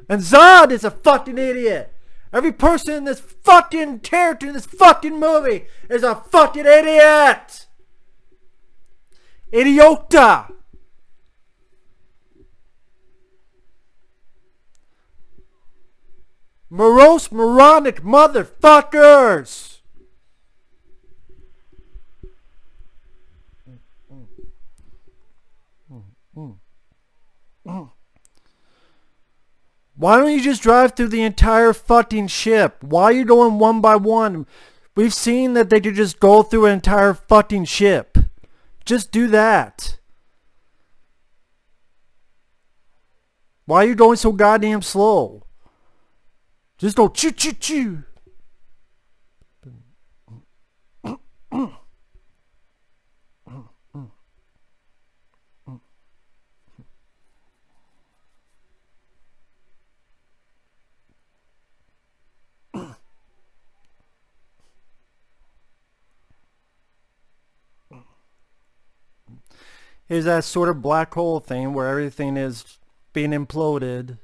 And Zod is a fucking idiot. Every person in this fucking character in this fucking movie is a fucking idiot. Idiota. Morose, moronic motherfuckers. Why don't you just drive through the entire fucking ship? Why are you going one by one? We've seen that they could just go through an entire fucking ship. Just do that. Why are you going so goddamn slow? Just go choo choo choo. Here's that sort of black hole thing where everything is being imploded.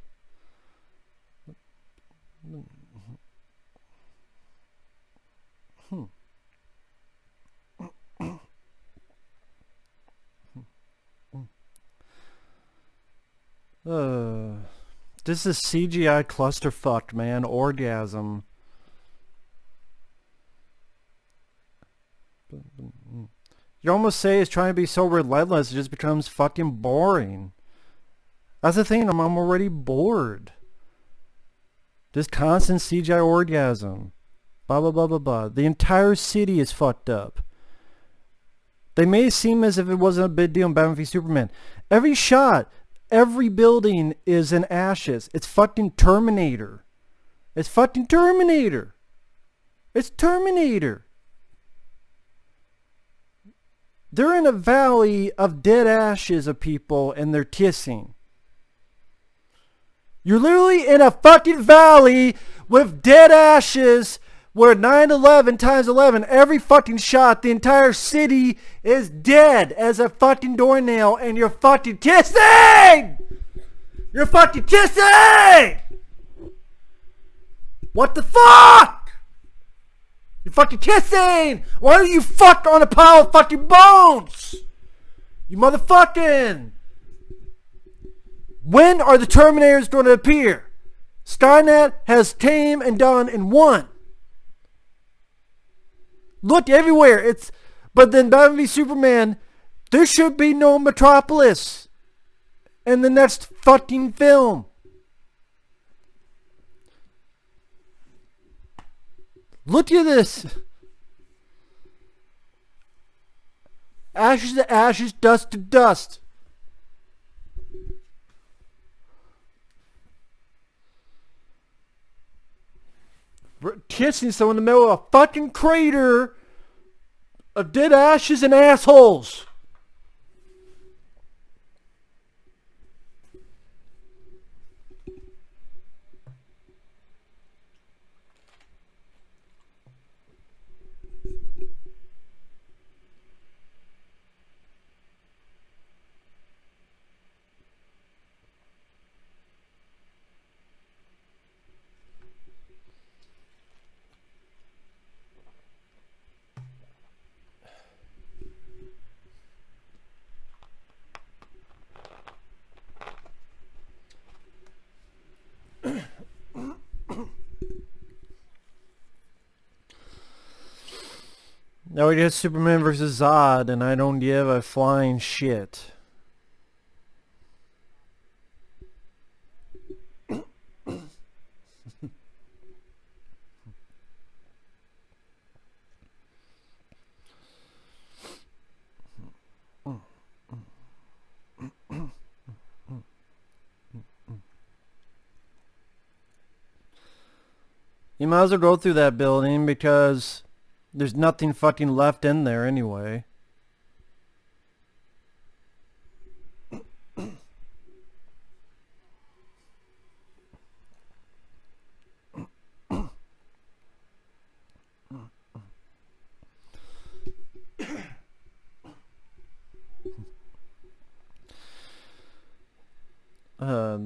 This is CGI clusterfuck, man. Orgasm. You almost say it's trying to be so relentless, it just becomes fucking boring. That's the thing, I'm already bored. Just constant CGI orgasm. Blah, blah, blah, blah, blah. The entire city is fucked up. They may seem as if it wasn't a big deal in Batman v Superman. Every shot, every building is in ashes. It's fucking Terminator. It's fucking Terminator. It's Terminator. They're in a valley of dead ashes of people and they're kissing. You're literally in a fucking valley with dead ashes where 9/11 times 11, every fucking shot, the entire city is dead as a fucking doornail and you're fucking kissing! You're fucking kissing! What the fuck? You're fucking kissing! Why don't you fuck on a pile of fucking bones? You motherfucking! When are the Terminators going to appear? Skynet has came and done and won. Look everywhere. But then Batman v Superman, there should be no Metropolis in the next fucking film. Look at this. Ashes to ashes, dust to dust. We're kissing someone in the middle of a fucking crater of dead ashes and assholes. Now we got Superman versus Zod, and I don't give a flying shit. You might as well go through that building because there's nothing fucking left in there anyway.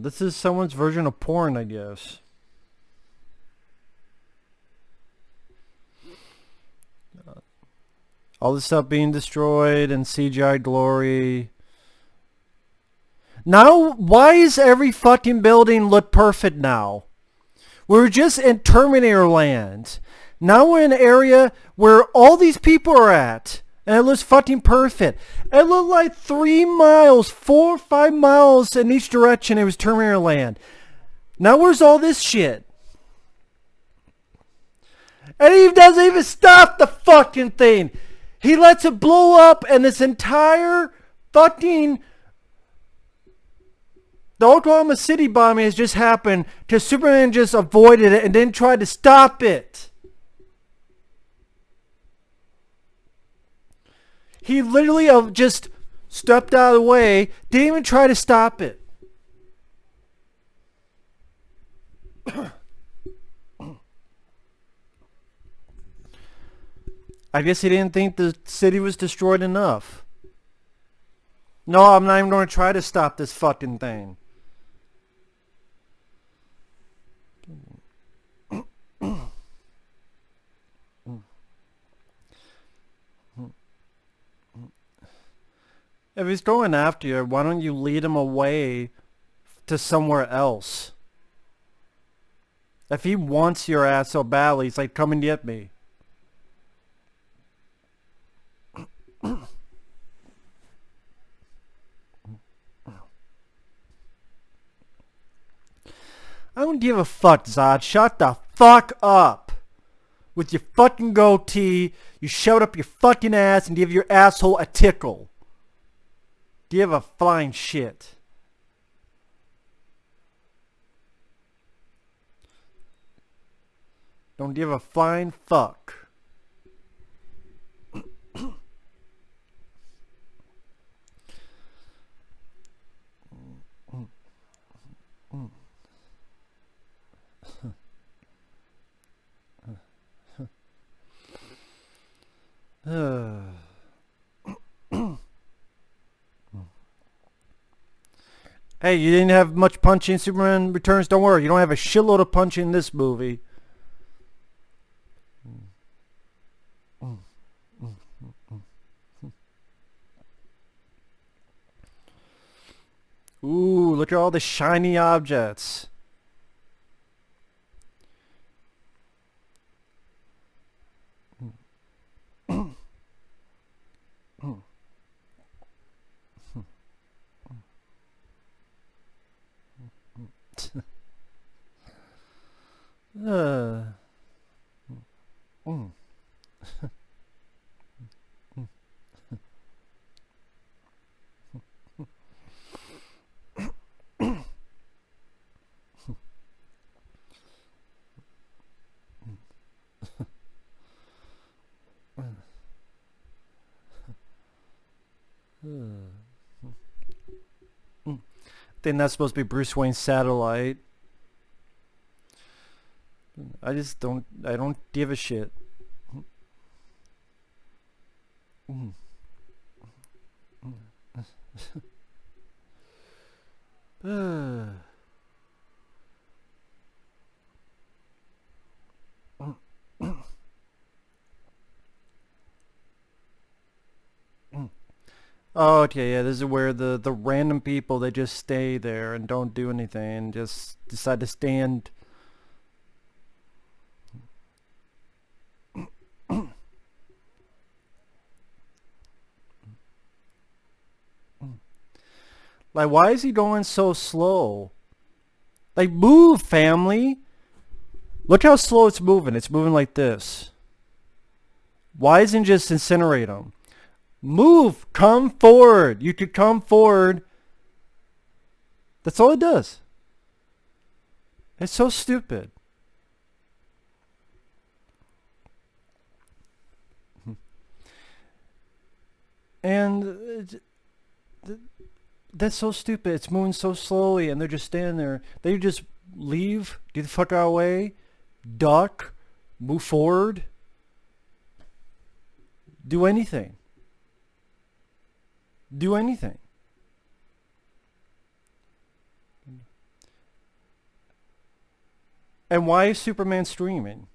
This is someone's version of porn, I guess. All this stuff being destroyed and CGI glory. Now, why is every fucking building look perfect now? We were just in Terminator land. Now we're in an area where all these people are at. And it looks fucking perfect. It looked like 3 miles, 4 or 5 miles in each direction. It was Terminator land. Now where's all this shit? And he doesn't even stop the fucking thing. He lets it blow up, and this entire fucking... The Oklahoma City bombing has just happened because Superman just avoided it and then tried to stop it. He literally just stepped out of the way, didn't even try to stop it. I guess he didn't think the city was destroyed enough. No, I'm not even going to try to stop this fucking thing. If he's going after you, why don't you lead him away to somewhere else? If he wants your ass so badly, he's like, come and get me. I don't give a fuck, Zod. Shut the fuck up. With your fucking goatee, you shove up your fucking ass and give your asshole a tickle. Give a flying shit. Don't give a flying fuck. Hey, you didn't have much punching in Superman Returns. Don't worry, you don't have a shitload of punching in this movie. Ooh, look at all the shiny objects. Think that's supposed to be Bruce Wayne's satellite. I don't give a shit. Oh, okay, yeah, this is where the random people, they just stay there and don't do anything and just decide to stand. Like, why is he going so slow? Like, move, family! Look how slow it's moving. It's moving like this. Why isn't it just incinerate him? Move! Come forward! You could come forward. That's all it does. It's so stupid. And that's so stupid. It's moving so slowly and they're just standing there. They just leave, get the fuck out of the way, duck, move forward, do anything. Do anything. And why is Superman streaming?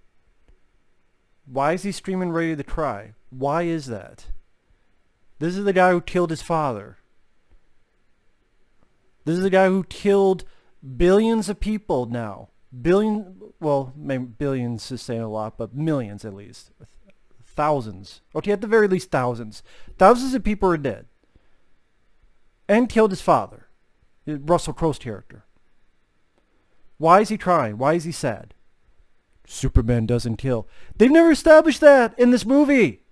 Why is he streaming ready to cry? Why is that? This is the guy who killed his father. This is the guy who killed billions of people now. Well, maybe billions is saying a lot, but millions at least. Thousands. Okay, at the very least thousands. Thousands of people are dead. And killed his father. Russell Crowe's character. Why is he crying? Why is he sad? Superman doesn't kill. They've never established that in this movie.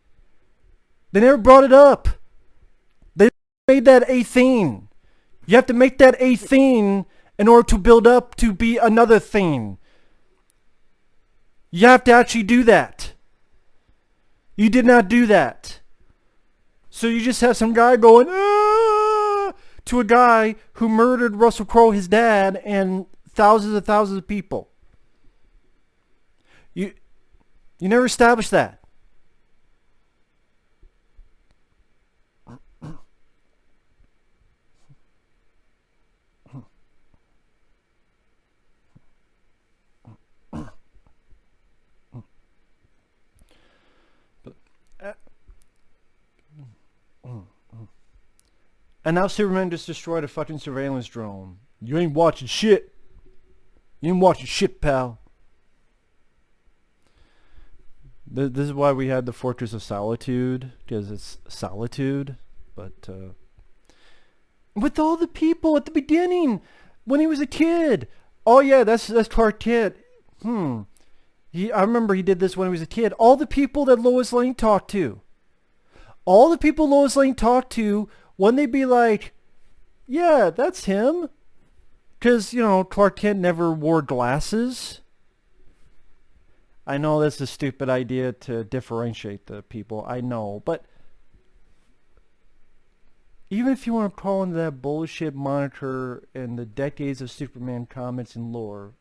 They never brought it up. They made that a thing. You have to make that a thing in order to build up to be another thing. You have to actually do that. You did not do that. So you just have some guy going, ah, to a guy who murdered Russell Crowe, his dad, and thousands of people. You never established that. And now Superman just destroyed a fucking surveillance drone. You ain't watching shit. You ain't watching shit, pal. This is why we had the Fortress of Solitude, because it's solitude. But with all the people at the beginning, when he was a kid. Oh yeah, that's Clark Kent. I remember he did this when he was a kid. All the people that Lois Lane talked to. All the people Lois Lane talked to, when they be like, yeah, that's him. Because, you know, Clark Kent never wore glasses. I know that's a stupid idea to differentiate the people. I know. But even if you want to call into that bullshit moniker and the decades of Superman comics and lore,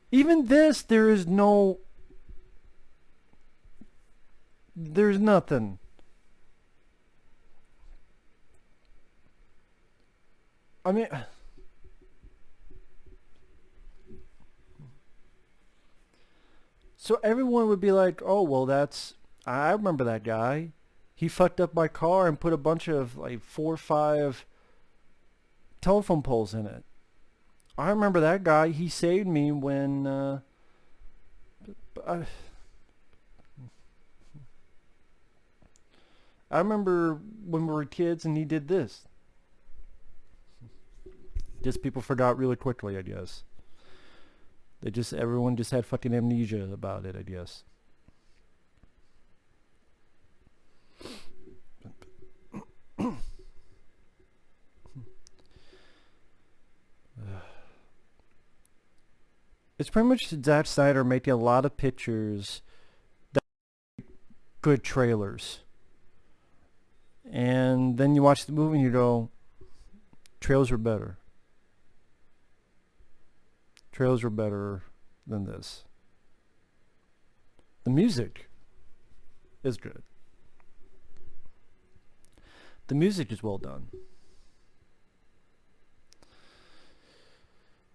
even this, there's nothing. I mean, so everyone would be like, oh, well, I remember that guy. He fucked up my car and put a bunch of, like, 4 or 5 telephone poles in it. I remember that guy. He saved me when, I remember when we were kids and he did this. Just people forgot really quickly, I guess. Everyone just had fucking amnesia about it, I guess. It's pretty much Zack Snyder making a lot of pictures that are good trailers. And then you watch the movie and you go, trailers were better. Trailers were better than this. The music is good. The music is well done.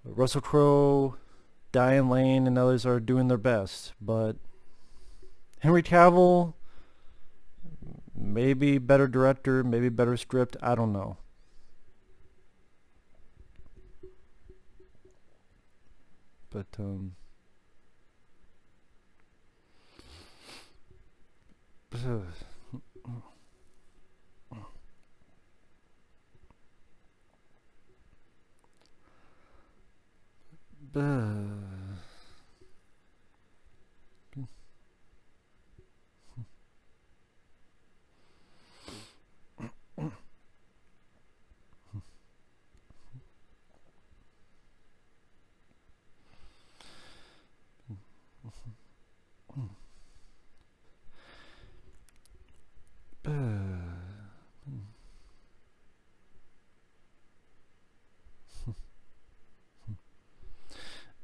Russell Crowe, Diane Lane, and others are doing their best, but Henry Cavill, maybe better director, maybe better script, I don't know. But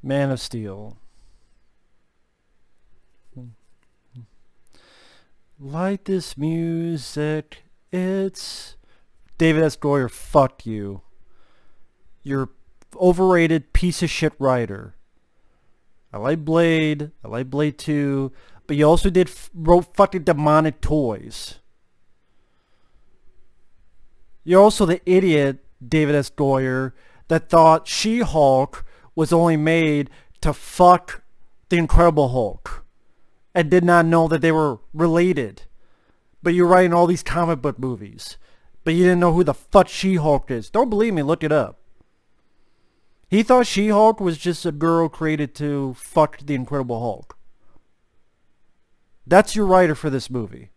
Man of Steel. Like this music, it's David S. Goyer, fuck you. You're overrated piece of shit writer. I like Blade 2, but you also wrote fucking Demonic Toys. You're also the idiot, David S. Goyer, that thought She-Hulk was only made to fuck the Incredible Hulk and did not know that they were related. But you're writing all these comic book movies, but you didn't know who the fuck She-Hulk is. Don't believe me, look it up. He thought She-Hulk was just a girl created to fuck the Incredible Hulk. That's your writer for this movie.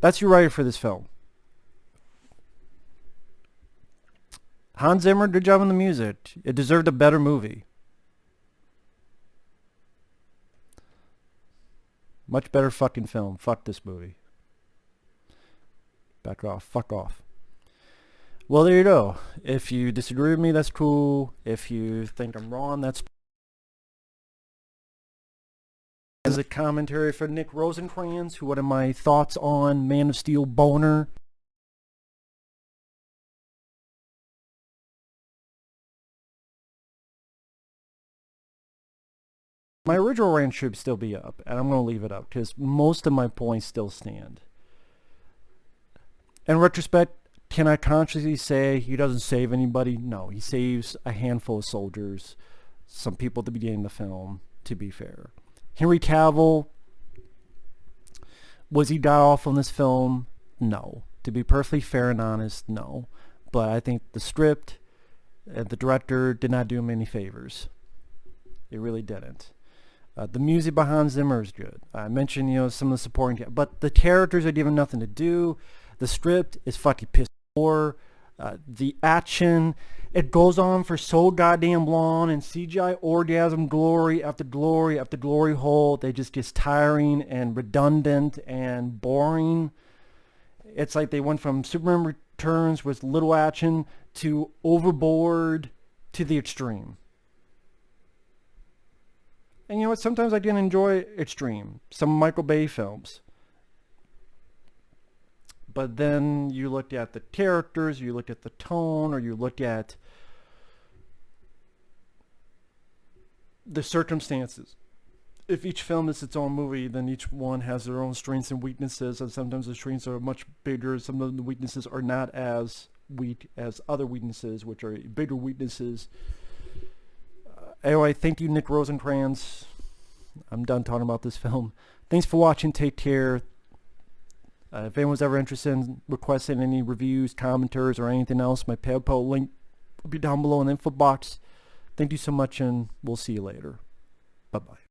That's your writer for this film. Hans Zimmer, good job on the music. It deserved a better movie. Much better fucking film. Fuck this movie. Back off. Fuck off. Well, there you go. If you disagree with me, that's cool. If you think I'm wrong, that's... As a commentary for Nick Rosencrantz, who what are my thoughts on Man of Steel Boner. My original rant should still be up, and I'm going to leave it up, because most of my points still stand. In retrospect, can I consciously say he doesn't save anybody? No, he saves a handful of soldiers, some people at the beginning of the film, to be fair. Henry Cavill, was he die off on this film? No. To be perfectly fair and honest, no. But I think the script and the director did not do him any favors. It really didn't. The music by Hans Zimmer is good. I mentioned, some of the supporting, but the characters are given nothing to do. The script is fucking piss poor. The action, it goes on for so goddamn long, and CGI orgasm glory after glory after glory hole. They just gets tiring and redundant and boring. It's like they went from Superman Returns with little action to Overboard to the extreme. And you know what? Sometimes I can enjoy extreme. Some Michael Bay films. But then you look at the characters, you look at the tone, or you look at the circumstances. If each film is its own movie, then each one has their own strengths and weaknesses, and sometimes the strengths are much bigger. Some of the weaknesses are not as weak as other weaknesses, which are bigger weaknesses. Anyway, thank you, Nick Rosencrantz. I'm done talking about this film. Thanks for watching. Take care. If anyone's ever interested in requesting any reviews, commentaries, or anything else, my PayPal link will be down below in the info box. Thank you so much, and we'll see you later. Bye-bye.